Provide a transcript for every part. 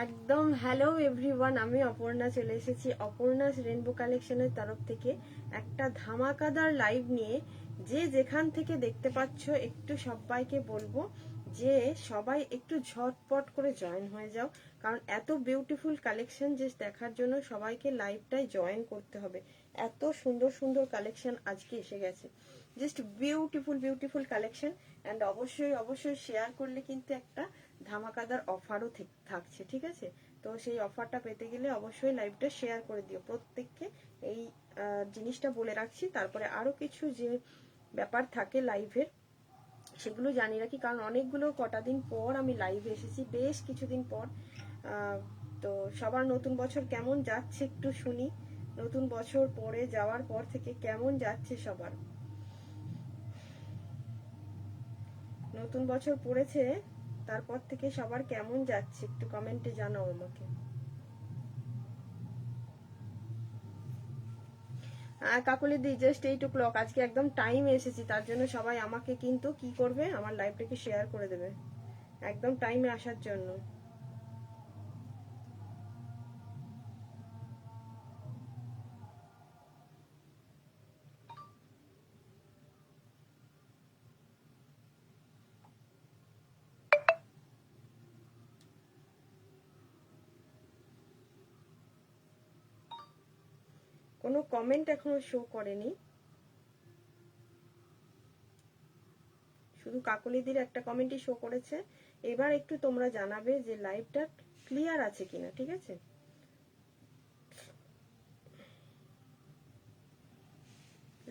একদম hello everyone, আমি অপর্ণা চলে এসেছি অপর্ণাস রেনবো কালেকশনের তরফ থেকে একটা ধামাকাদার লাইভ নিয়ে। যে যেখান থেকে দেখতে পাচ্ছ একটু সবাইকে বলবো যে সবাই একটু ঝটপট করে জয়েন হয়ে যাও, কারণ এত বিউটিফুল কালেকশন যে দেখার জন্য সবাইকে লাইভটাই জয়েন করতে হবে। এত সুন্দর সুন্দর কালেকশন আজকে এসে গেছে, just beautiful beautiful collection. And অবশ্যই অবশ্যই শেয়ার করলে কিন্তু একটা ধামাকাদার অফারও থাকছে, ঠিক আছে? তো সেই অফারটা পেতে গেলে অবশ্যই লাইভটা শেয়ার করে দিও প্রত্যেককে। এই জিনিসটা বলে রাখছি, তারপরে আরো কিছু যে ব্যাপার থাকে লাইভের সেগুলো জানি রাখি, কারণ অনেকগুলো কটা দিন পর আমি লাইভে এসেছি, বেশ কিছুদিন পর। তো সবার নতুন বছর কেমন যাচ্ছে একটু শুনি। নতুন বছর পরে যাওয়ার পর থেকে কেমন যাচ্ছে সবার? নতুন বছর পড়েছে, তারপর থেকে সবার কেমন যাচ্ছে একটু কমেন্টে জানাও আমাকে। কাকুলি দি জাস্ট 8 o'clock, আজকে একদম টাইম এসেছি, তার জন্য সবাই আমাকে কিন্তু কি করবে, আমার লাইভটাকে শেয়ার করে দেবে একদম টাইমে আসার জন্য। কোনো কমেন্ট এখনো শো করেনি, শুধু কাকলিদির একটা কমেন্টই শো করেছে। এবার একটু তোমরা জানাবে যে লাইভটা ক্লিয়ার আছে কিনা, ঠিক আছে?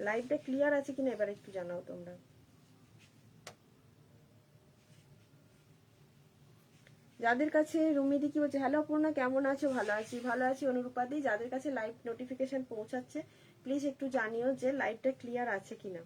লাইভটা ক্লিয়ার আছে কিনা এবার একটু জানাও তোমরা। যাদের কাছে রুমিদি কি বলছে, হ্যালো অপর্ণা কেমন আছো? ভালো আছি ভালো আছি। অনুরূপাদি, যাদের কাছে লাইভ নোটিফিকেশন পৌঁছাচ্ছে প্লিজ একটু জানিও যে লাইভটা ক্লিয়ার আছে কিনা।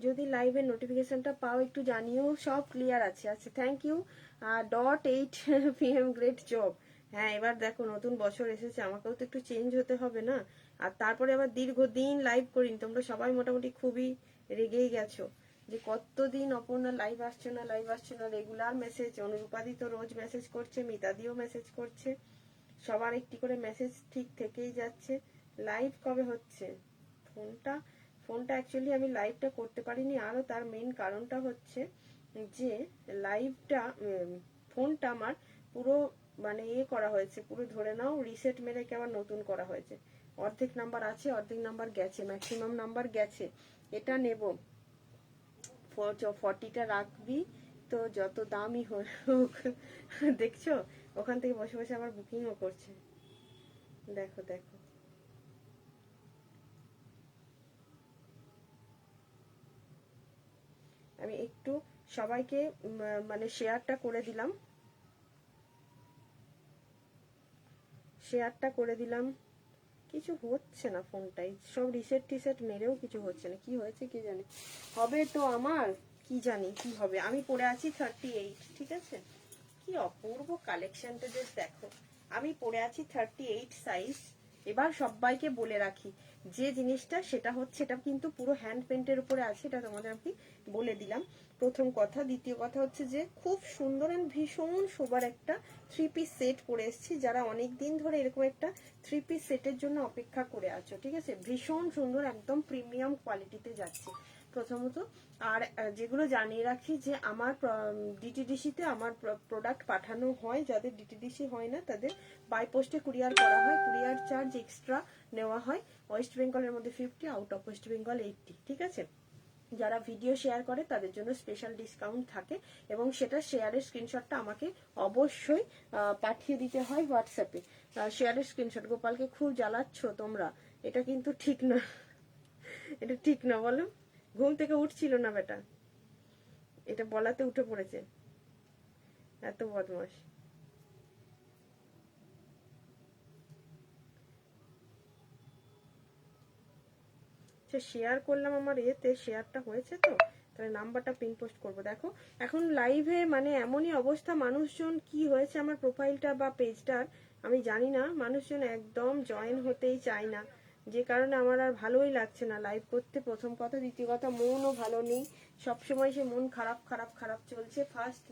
যদি লাইভের নোটিফিকেশনটা পাও একটু জানিও সব ক্লিয়ার আছে। আচ্ছা, thank you. .8 PM, great job. হ্যাঁ, এবার দেখো নতুন বছর এসেছে, আমাকেও তো একটু চেঞ্জ হতে হবে না? আর তারপরে আবার দীর্ঘদিন লাইভ করিনি, তোমরা সবাই মোটামুটি খুবই রেগেই গেছো যে কতদিন অপর্ণা লাইভ আসছে না লাইভ আসছে না। রেগুলার মেসেজ, অনুরূপাদি তো রোজ মেসেজ করছে, মিতাদিও মেসেজ করছে, সবার একটি করে মেসেজ ঠিক থেকেই যাচ্ছে। লাইভ কবে হচ্ছে? ফোনটা ফোনটা অ্যাকচুয়ালি আমি লাইভটা করতে পারিনি, আরও তার মেন কারণটা হচ্ছে যে লাইভটা ফোনটা আমার পুরো মানে করা হয়েছে, পুরো ধরে নাও রিসেট মেরে কে আবার নতুন করা হয়েছে। অর্ধেক নাম্বার আছে, অর্ধেক নাম্বার গেছে, ম্যাক্সিমাম নাম্বার গেছে। এটা নেব 40টা রাখবি তো যত দামই হোক। দেখছো ওখান থেকে বসে বসে আবার বুকিংও করছে। দেখো দেখো, আমি একটু সবাইকে মানে শেয়ারটা করে দিলাম, শেয়ারটা করে দিলাম। কিছু হচ্ছে না ফোনটাই, সব রিসেট টিসেট মেরেও কিছু হচ্ছে না, কি হয়েছে কি জানি। হবে তো আমার, কি জানি কি হবে। আমি পরে আছি 38, ঠিক আছে? কি অপূর্ব কালেকশনটা জাস্ট দেখো, আমি পরে আছি 38 সাইজ। এবার সবাইকে বলে রাখি যে জিনিসটা সেটা হচ্ছে, এটা কিন্তু পুরো হ্যান্ড পেন্টের উপরে আছে, এটা তোমাদের আমি বলে দিলাম প্রথম কথা। দ্বিতীয় কথা হচ্ছে যে খুব সুন্দর এন্ড ভীষণ সোবার একটা 3 পিস সেট পরে এসেছি। যারা অনেক দিন ধরে এরকম একটা 3 পিস সেটের জন্য অপেক্ষা করে আছো, ঠিক আছে? ভীষণ সুন্দর, একদম প্রিমিয়াম কোয়ালিটিতে যাচ্ছে প্রথমত। আর যেগুলো জানিয়ে রাখি যে আমার ডিটিডিসিতে আমার প্রোডাক্ট পাঠানো হয়, যাদের ডিটিডিসি হয় না তাদের বাই পোস্টে কুরিয়ার করা হয়, কুরিয়ার চার্জ এক্সট্রা নেওয়া হয়। ওয়েস্ট বেঙ্গলের মধ্যে 50, আউট অফ ওয়েস্ট বেঙ্গল 80, ঠিক আছে? যারা ভিডিও শেয়ার করে তাদের জন্য স্পেশাল ডিসকাউন্ট থাকে, এবং সেটা শেয়ারের স্ক্রিনশটটা আমাকে অবশ্যই পাঠিয়ে দিতে হয় হোয়াটসঅ্যাপে। শেয়ারের স্ক্রিনশট। গোপালকে খুব জ্বালাচ্ছ তোমরা, এটা কিন্তু ঠিক না, এটা ঠিক না বলো? ঘুম থেকে উঠছিল না বেটা, এটা বলাতে উঠে পড়েছে। এত বদমাস। শেয়ার করলাম আমার এতে, শেয়ারটা হয়েছে তো, তাহলে নাম্বারটা পিন পোস্ট করবো। দেখো এখন লাইভে মানে এমনই অবস্থা, মানুষজন কি হয়েছে আমার প্রোফাইলটা বা পেজটার আমি জানি না, মানুষজন একদম জয়েন হতেই চায় না, যে কারণে আমার আর ভালোই লাগছে না লাইভ করতে। প্রথম কথা, দ্বিতীয় কথা মনও ভালো নেই, সবসময় সে মন খারাপ খারাপ খারাপ চলছে। ফার্স্ট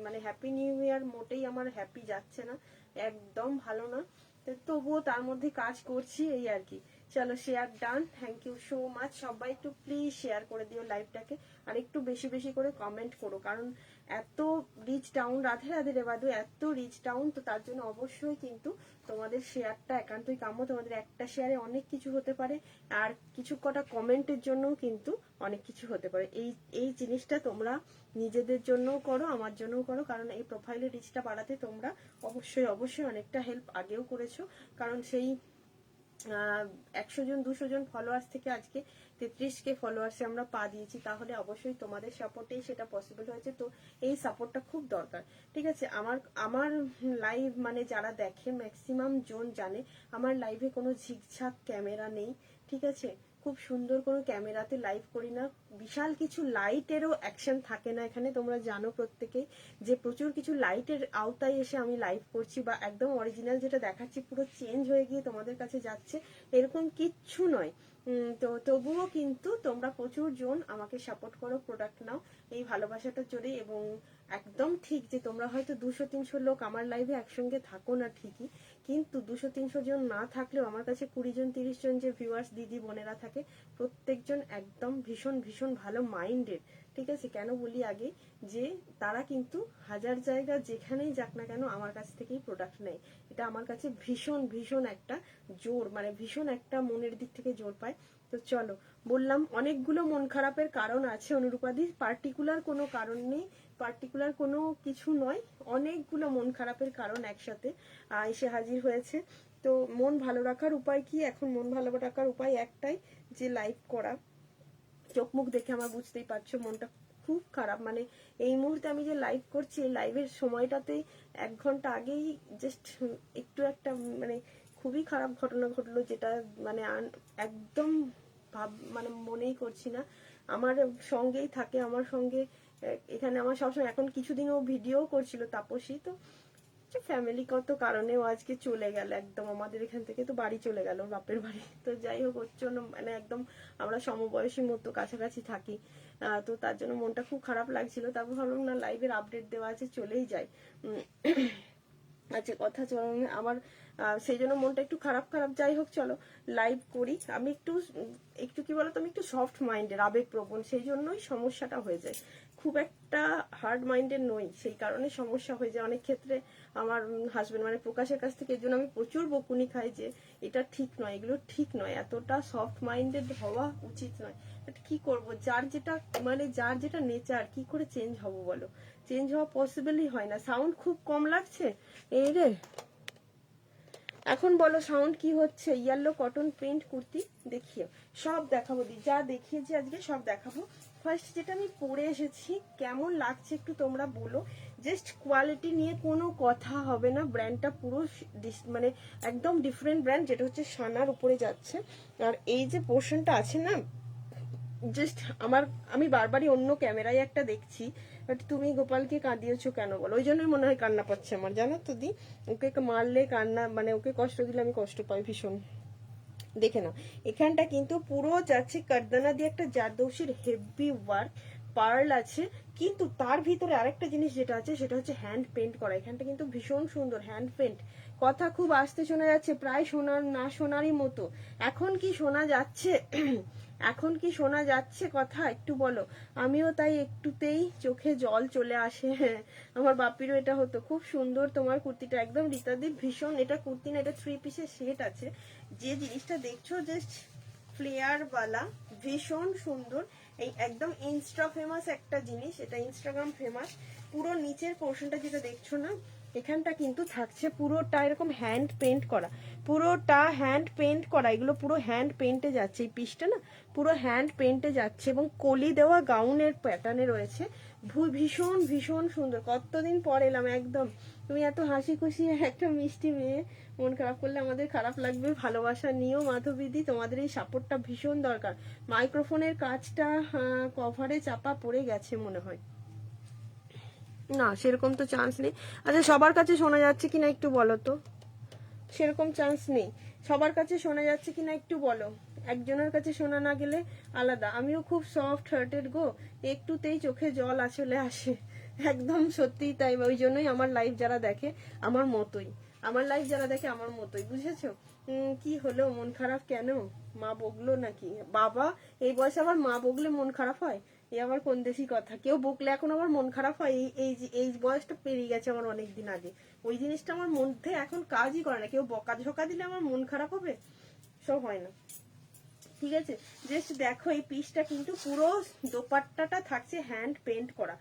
মানে হ্যাপি নিউ ইয়ার মোটেই আমার হ্যাপি যাচ্ছে না, একদম ভালো না, তবুও তার মধ্যে কাজ করছি এই আর কি। চলো share done, thank you so much. সবাই একটু প্লিজ শেয়ার করে দিও লাইভটাকে, আর একটু বেশি বেশি করে কমেন্ট করো, কারণ এত রিচ ডাউন, রাধে রাধে রে বাদু, এত রিচ ডাউন, তো তার জন্য অবশ্যই কিন্তু তোমাদের শেয়ারটা একান্তই কাম্য। তোমাদের একটা শেয়ারে অনেক কিছু হতে পারে, আর কিছু কটা কমেন্টের জন্যও কিন্তু অনেক কিছু হতে পারে। এই জিনিসটা তোমরা নিজেদের জন্যও করো, আমার জন্যও করো, কারণ এই প্রোফাইলের রিচটা বাড়াতে তোমরা অবশ্যই অবশ্যই অনেকটা হেল্প আগেও করেছো, কারণ সেই 100 জন 200 জন ফলোয়ার্স থেকে আজকে 33K ফলোয়ার্সে আমরা পা দিয়েছি, তাহলে অবশ্যই তোমাদের সাপোর্টেই সেটা পসিবল হয়েছে। তো এই সাপোর্টটা খুব দরকার, ঠিক আছে। আমার লাইভ মানে যারা দেখে ম্যাক্সিমাম জন জানে আমার লাইভে কোনো ঝিকঝাক ক্যামেরা নেই, ঠিক আছে। খুব সুন্দর কোনো ক্যামেরাতে লাইভ করি না, বিশাল কিছু লাইটেরও অ্যাকশন থাকে না এখানে, তোমরা জানো প্রত্যেকেই যে প্রচুর কিছু লাইটের আওতায় এসে আমি লাইভ করছি, বা একদম অরিজিনাল যেটা দেখাচ্ছি পুরো চেঞ্জ হয়ে গিয়ে তোমাদের কাছে যাচ্ছে, এরকম কিচ্ছু নয়। তো তবুও কিন্তু তোমরা প্রচুর জন আমাকে সাপোর্ট করো, প্রোডাক্ট নাও এই ভালোবাসাটার জোরে। এবং একদম ঠিক যে তোমরা হয়তো 200-300 লোক আমার লাইভে একসঙ্গে থাকো না ঠিকই, কিন্তু 200-300 জন না থাকলেও আমার কাছে 20 জন 30 জন যে ভিউয়ার্স দিদি বোনেরা থাকে, প্রত্যেকজন একদম ভীষণ ভীষণ ভালো মাইন্ডেড, ঠিক আছে। কেন বলি আগে, যে তারা কিন্তু হাজার জায়গা যেখানেই যাক না কেন আমার কাছ থেকেই প্রোডাক্ট নেয়, এটা আমার কাছে ভীষণ ভীষণ একটা জোর, মানে ভীষণ একটা মনের দিক থেকে জোর পায়। তো চলো, বললাম অনেকগুলো মন খারাপের কারণ আছে অনুরূপাদি, পার্টিকুলার কোনো কারণ নেই, পার্টিকুলার কোনো কিছু নয়, অনেকগুলো মন খারাপের কারণ একসাথে এসে হাজির হয়েছে। তো মন ভালো রাখার উপায় কি? এখন মন ভালো রাখার উপায় একটাই, যে লাইভ করা। চোখ মুখ দেখে আমার বুঝতেই পারছো মনটা খুব খারাপ, মানে এই মুহূর্তে আমি যে লাইভ করছি, এই লাইভের সময়টাতেই 1 ঘন্টা আগেই জাস্ট একটু একটা মানে খুবই খারাপ ঘটনা ঘটলো, যেটা মানে একদম মানে মনেই করছি না। আমার সঙ্গেই থাকে, আমার সঙ্গে এখানে আমার সবসময়, এখন কিছুদিনও ভিডিও করছিল তাপসী, তো ফ্যামিলিগত কারণেও আজকে চলে গেল একদম আমাদের এখান থেকে, তো বাড়ি চলে গেল বাপের বাড়ি। তো যাই হোক, ওর জন্য মানে একদম আমরা সমবয়সী মতো কাছাকাছি থাকি, তো তার জন্য মনটা খুব খারাপ লাগছিল। তারপর ভাবলাম না, লাইভের আপডেট দেওয়া আছে, চলেই যাই। আচ্ছা কথা চল আমার, সেই জন্য মনটা একটু খারাপ খারাপ। যাই হোক চলো লাইভ করি। আমি একটু একটু কি বলতো, আমি একটু সফট মাইন্ডের, আবেগপ্রবণ, সেই জন্যই সমস্যাটা হয়ে যায়। খুব একটা হার্ড মাইন্ডের নই, সেই কারণে সমস্যা হয়ে যায় অনেক ক্ষেত্রে। আমার হাজবেন্ড মানে প্রকাশের কাছ থেকে এর জন্য আমি প্রচুর বকুনি খাই, যে এটা ঠিক নয়, এগুলো ঠিক নয়, এতটা সফট মাইন্ডেড হওয়া উচিত নয়। বাট কি করব, যার যেটা মানে যার যেটা নেচার, কি করে চেঞ্জ হব বলো? চেঞ্জ হওয়া পসিবলই হয় না। সাউন্ড খুব কম লাগছে এই রে। এখন বলো সাউন্ড কি হচ্ছে? ইয়েলো কটন প্রিন্ট কুর্তি দেখিও, সব দেখাবো দি, যা দেখিয়েছি আজকে সব দেখাবো। ফার্স্ট যেটা আমি পরে এসেছি, কেমন লাগছে একটু তোমরা বলো। জাস্ট কোয়ালিটি নিয়ে কোনো কথা হবে না, ব্র্যান্ডটা পুরো মানে একদম ডিফারেন্ট ব্র্যান্ড, যেটা হচ্ছে সানার উপরে যাচ্ছে। আর এই যে পোর্শনটা আছে না, জাস্ট আমি বারবারই অন্য ক্যামেরায় একটা দেখছি, বাট তুমি গোপালকে কাঁদিয়েছো কেন বলো? ওই জন্যই মনে হয় কান্না পাচ্ছে আমার, জানো তো দি, ওকে মারলে কান্না মানে ওকে কষ্ট দিলে আমি কষ্ট পাই ভীষণ। দেখে নাও, এখানটা কিন্তু পুরো যাচ্ছে কারদানা দিয়ে একটা জারদৌসির হেভি ওয়ার্ক, পার্ল আছে, কিন্তু তার ভিতরে আরেকটা জিনিস যেটা আছে সেটা হচ্ছে হ্যান্ড পেন্ট করা। এখানটা কিন্তু ভীষণ সুন্দর হ্যান্ড পেন্ট। কথা খুব আস্তে শোনা যাচ্ছে, প্রায় শোনার না শোনারই মতো। এখন কি শোনা যাচ্ছে? এখন কি শোনা যাচ্ছে কথা একটু বলো। আমিও তাই একটুতেই চোখে জল চলে আসে। আমার বাপিরও এটা হতো। খুব সুন্দর তোমার কুর্তিটা, একদম রীতাদিপ ভীষণ। এটা কুর্তি না, এটা 3 পিসের সেট আছে। যে জিনিসটা দেখছো জাস্ট ফ্লেয়ার বালা, ভীষণ সুন্দর। এই একদম ইনস্টা ফেমাস একটা জিনিস, এটা ইনস্টাগ্রাম ফেমাস। পুরো নিচের পোর্শনটা যেটা দেখছো না, এখানটা কিন্তু থাকছে পুরোটা এরকম হ্যান্ড পেন্ট করা, পুরোটা হ্যান্ড পেন্ট করা, এগুলো পুরো হ্যান্ড পেন্টে যাচ্ছে, এই পিসটা না পুরো হ্যান্ড পেন্টে যাচ্ছে এবং কলি দেওয়া গাউনের প্যাটার্নে রয়েছে। ভীষণ ভীষণ সুন্দর। কতদিন পর এলাম একদম। তুমি এত হাসি খুশি একটা মিষ্টি মেয়ে, মন খারাপ করলে আমাদের খারাপ লাগবে। ভালোবাসা নিও মাধবীদি, তোমাদের এই সাপোর্টটা ভীষণ দরকার। মাইক্রোফোনের কাজটা কভারে চাপা পড়ে গেছে মনে হয়, না সেরকম তো চান্স নেই। আচ্ছা সবার কাছে শোনা যাচ্ছে কিনা একটু বলো তো, সেরকম চান্স নেই। সবার কাছে শোনা যাচ্ছে কিনা একটু বলো, একজনের কাছে শোনা না গেলে আলাদা। আমিও খুব সফট হার্টেড গো, একটুতেই চোখে জল চলে আসে, একদম সত্যিই তাই। ওই জন্যই আমার লাইভ যারা দেখে আমার মতোই, আমার লাইভ যারা দেখে আমার মতোই, বুঝেছো? কি হলো, মন খারাপ কেন? মা বকলো নাকি? বাবা এই বয়সে আবার মা বকলে মন খারাপ হয়? এই আবার কোন দেশি কথা, কেউ বকলে এখন আবার মন খারাপ হয়? এই বয়সটা পেরিয়ে গেছে আমার অনেকদিন আগে, ওই জিনিসটা আমার মধ্যে এখন কাজই করে না। কেউ বকা ঝকা দিলে আমার মন খারাপ হবে? সব হয় না, ঠিক আছে? জাস্ট দেখো এই পিসটা কিন্তু পুরো দোপাট্টাটা থাকছে হ্যান্ড পেন্ট করা,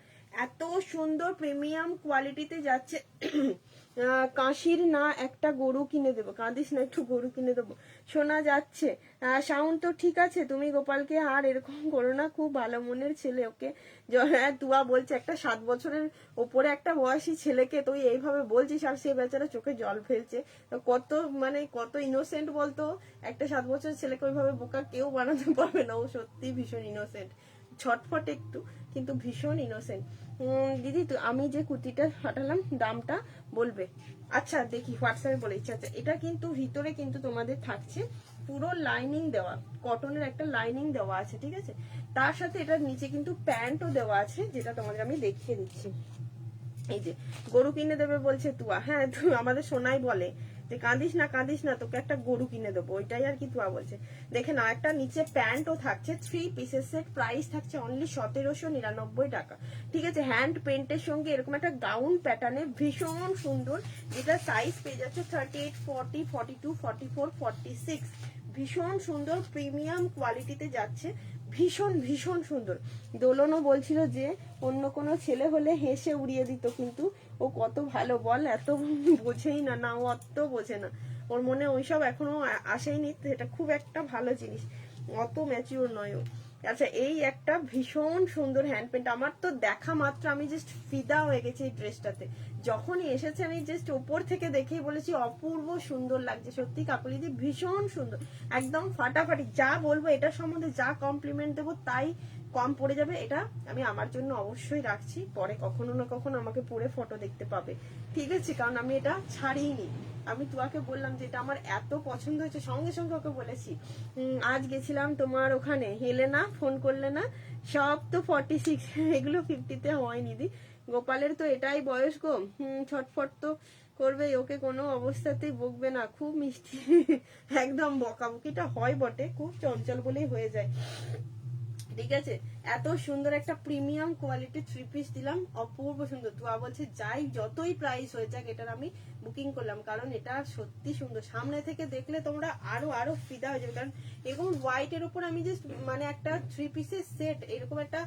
এত সুন্দর প্রিমিয়াম কোয়ালিটিতে যাচ্ছে। কাশির না একটা গরু কিনে দেবো, কাঁদিস না একটু গরু কিনে দেবো। শোনা যাচ্ছে, সাউন্ড তো ঠিক আছে। তুমি গোপালকে আর এরকম করো না, খুব ভালো মনের ছেলে। ওকে তুয়া বলছে একটা 7 বছরের ওপরে একটা বয়সী ছেলেকে তুই এইভাবে বলছিস, আর সে বেচারা চোখে জল ফেলছে। কত মানে কত ইনোসেন্ট বলতো, একটা 7 বছরের ছেলেকে ওইভাবে বোকা কেউ বানাতে পারবে না। ও সত্যি ভীষণ ইনোসেন্ট, ছটফট একটু, কিন্তু ভীষণ ইনোসেন্ট। দিদি তো আমি যে কুর্তিটা পাঠালাম দামটা বলবে? আচ্ছা দেখি হোয়াটসঅ্যাপে বলে ইচ্ছা। আচ্ছা এটা কিন্তু ভিতরে কিন্তু তোমাদের থাকছে পুরো লাইনিং দেওয়া, কটনের একটা লাইনিং দেওয়া আছে, ঠিক আছে? তার সাথে এটার নিচে কিন্তু প্যান্টও দেওয়া আছে, যেটা তোমাদের আমি দেখিয়ে দিচ্ছি। এই যে গরু কিনে দেবে বলছে তুয়া, হ্যাঁ আমাদের সোনাই বলে যে কাঁদিস না তোকে একটা গরু কিনে দেবো, ওইটাই আর কি তুয়া বলছে। দেখে না, একটা নিচে প্যান্টও থাকছে, 3 পিসের সেট, প্রাইস থাকছে অনলি 1799 টাকা, ঠিক আছে? হ্যান্ড পেন্টের সঙ্গে এরকম একটা গাউন প্যাটার্নে ভীষণ সুন্দর, যেটা সাইজ পেয়ে যাচ্ছে 38, 40, 42, 44, 46, ভীষণ সুন্দর প্রিমিয়াম কোয়ালিটিতে যাচ্ছে, ভীষণ ভীষণ সুন্দর। দোলনও বলছিল যে অন্য কোনো ছেলে হলে হেসে উড়িয়ে দিত, কিন্তু ও কত ভালো বল, এত বোঝেই না, না ও অত বোঝে না, ওর মনে ওইসব এখনো আসেইনি, এটা খুব একটা ভালো জিনিস, অত ম্যাচিওর নয় ও। আচ্ছা এই একটা ভীষণ সুন্দর হ্যান্ড পেন্ট, আমার তো দেখা মাত্র আমি জাস্ট ফিদা হয়ে গেছি এই ড্রেসটাতে। যখনই এসেছে আমি জাস্ট ওপর থেকে দেখেই বলেছি অপূর্ব সুন্দর লাগছে, সত্যি কাকুলিদি ভীষণ সুন্দর, একদম ফাটাফাটি। যা বলবো এটার সম্বন্ধে, যা কমপ্লিমেন্ট দেবো তাই কম পড়ে যাবে। এটা আমি আমার জন্য অবশ্যই রাখছি, পরে কখনো না কখনো আমাকে পরে ফটো দেখতে পাবে, ঠিক আছে? কারণ আমি এটা ছাড়িনি। আমি তোমাকে বললাম যে এটা আমার এত পছন্দ হয়েছে, সঙ্গে সঙ্গে ওকে বলেছি আজ গেছিলাম তোমার ওখানে, এলে না, ফোন করলে না, সব তো 46, এগুলো 50-তে হয়নি দি। গোপালের তো এটাই বয়স গো, ছটফট তো করবে, ওকে কোনো অবস্থাতেই বকবে না, খুব মিষ্টি। একদম বকাবকিটা হয় বটে, খুব চঞ্চল বলেই হয়ে যায়, ঠিক আছে? এত সুন্দর একটা প্রিমিয়াম কোয়ালিটির 3 পিস দিলাম, অপূর্ব সুন্দর। তুয়া বলছে যাই যতই প্রাইস হয়ে যাক এটার আমি বুকিং করলাম, কারণ এটা সত্যি সুন্দর, সামনে থেকে দেখলে তোমরা আরো আরো ফিদা হয়ে যাবে। কারণ এরকম হোয়াইট এর উপর আমি জাস্ট মানে একটা 3 পিসের সেট, এরকম একটা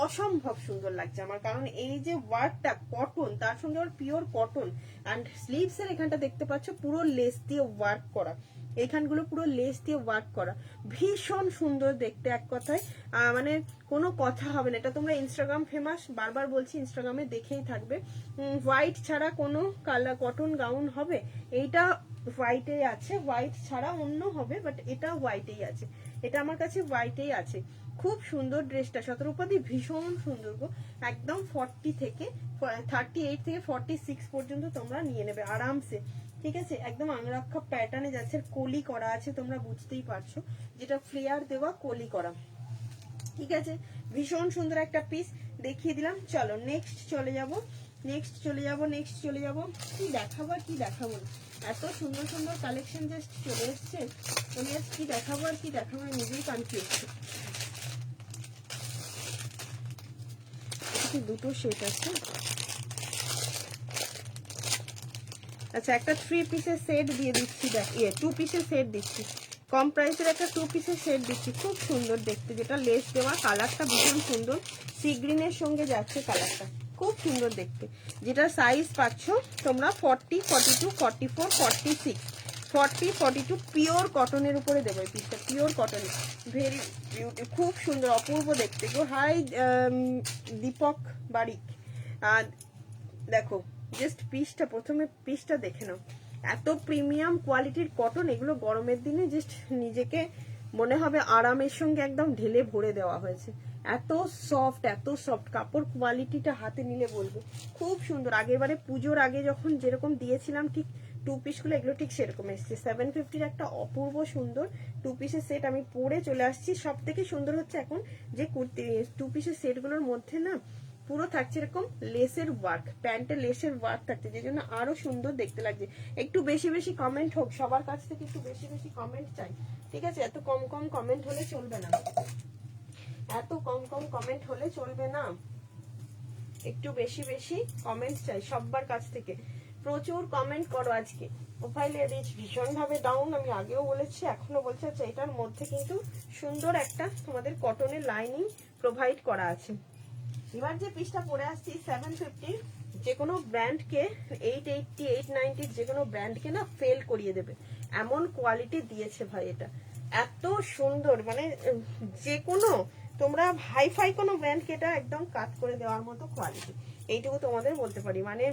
অসম্ভব সুন্দর লাগছে আমার, কারণ এই যে ওয়ার্কটা কটন, তার সঙ্গে আবার পিওর কটন, অ্যান্ড স্লিভস এর এখানটা দেখতে পাচ্ছ পুরো লেস দিয়ে ওয়ার্ক করা, এখানগুলো পুরো লেস দিয়ে ওয়ার্ক করা, ভীষণ সুন্দর দেখতে, এক কথায় মানে কোনো কথা হবে না। এটা তোমরা ইনস্টাগ্রাম ফেমাস, বারবার বলছি ইনস্টাগ্রামে দেখেই থাকবে। হোয়াইট ছাড়া কোনো কালার কটন গাউন হবে? এইটা হোয়াইটেই আছে, হোয়াইট ছাড়া অন্য হবে, বাট এটা হোয়াইটেই আছে, এটা আমার কাছে হোয়াইটেই আছে। খুব সুন্দর ড্রেসটা, শতরূপাদি ভীষণ সুন্দর গো, একদম 38 থেকে 46 পর্যন্ত তোমরা নিয়ে নেবে আরামসে, ঠিক আছে? একদম আংরাক্ষা প্যাটার্নে যাচ্ছে, কলি করা আছে, তোমরা বুঝতেই পারছো, যেটা ফ্লেয়ার দেওয়া কলি করা, ঠিক আছে? ভীষণ সুন্দর একটা পিস দেখিয়ে দিলাম। চলো নেক্সট চলে যাব, কি দেখাবো আর কি দেখাবো, এত সুন্দর সুন্দর কালেকশন জাস্ট চলে এসছে, আমি আজ কি দেখাবো আর কি দেখাবো নিজেই কনফিউজ। দুটো সেট আছে, আচ্ছা একটা 3 পিসের সেট দিয়ে দিচ্ছি, দেখ 2 পিসের সেট দিচ্ছি, কম প্রাইসের একটা 2 পিসের সেট দিচ্ছি, খুব সুন্দর দেখতে, যেটা লেস দেওয়া, কালারটা ভীষণ সুন্দর, সি গ্রিনের সঙ্গে যাচ্ছে কালারটা, খুব সুন্দর দেখতে। যেটা সাইজ পাচ্ছ তোমরা 40, 42, 44, 46, 40, 42 পিওর কটনের উপরে দেবো এই পিসটা, পিওর কটনের, ভেরি বিউটি, খুব সুন্দর অপূর্ব দেখতে গো। হাই দীপক বারিক, দেখো জাস্ট পিসটা, প্রথমে পিসটা দেখে নাও, এত প্রিমিয়াম কোয়ালিটির কটন। এগুলো গরমের দিনে জাস্ট নিজেকে মনে হবে আরামের সঙ্গে একদম ঢেলে ভরে দেওয়া হয়েছে। এত সফট, এত সফট কাপড় কোয়ালিটিটা হাতে নিলে বলবো খুব সুন্দর। আগের বারে পুজোর আগে যখন যেরকম দিয়েছিলাম ঠিক টু পিসগুলো, এগুলো ঠিক সেরকম এসছে। 750-র একটা অপূর্ব সুন্দর টু পিসের সেট আমি পরে চলে আসছি। সব থেকে সুন্দর হচ্ছে এখন যে কুর্তি টু পিসের সেটগুলোর মধ্যে না পুরো থাকছে এরকম লেসের ওয়ার্ক, প্যান্টে লেসের ওয়ার্ক থাকছে, যে জন্য আরো সুন্দর দেখতে লাগছে। একটু বেশি বেশি কমেন্ট হোক, সবার কাছ থেকে একটু বেশি বেশি কমেন্ট চাই, ঠিক আছে? এত কম কম কমেন্ট হলে চলবে না, এত কম কম কমেন্ট হলে চলবে না, একটু বেশি বেশি কমেন্ট চাই সবার কাছ থেকে। প্রচুর কমেন্ট করো আজকে। প্রোফাইলে রিচ ভীষণ ভাবে ডাউন, আমি আগেও বলেছি এখনো বলছি। আচ্ছা, এটার মধ্যে কিন্তু সুন্দর একটা তোমাদের কটনের লাইনিং প্রোভাইড করা আছে। এবার যে পিসটা পরে আসছি 750, যে কোনো ব্র্যান্ডকে 880, 890 যে কোনো ব্র্যান্ডকে না ফেল করিয়ে দেবে এমন কোয়ালিটি দিয়েছে ভাই। এটা এত সুন্দর, মানে যে কোনো তোমরা হাইফাই কোনো ব্র্যান্ডকে এটা একদম কাট করে দেওয়ার মতো কোয়ালিটি, এইটুকু তোমাদের বলতে পারি। মানে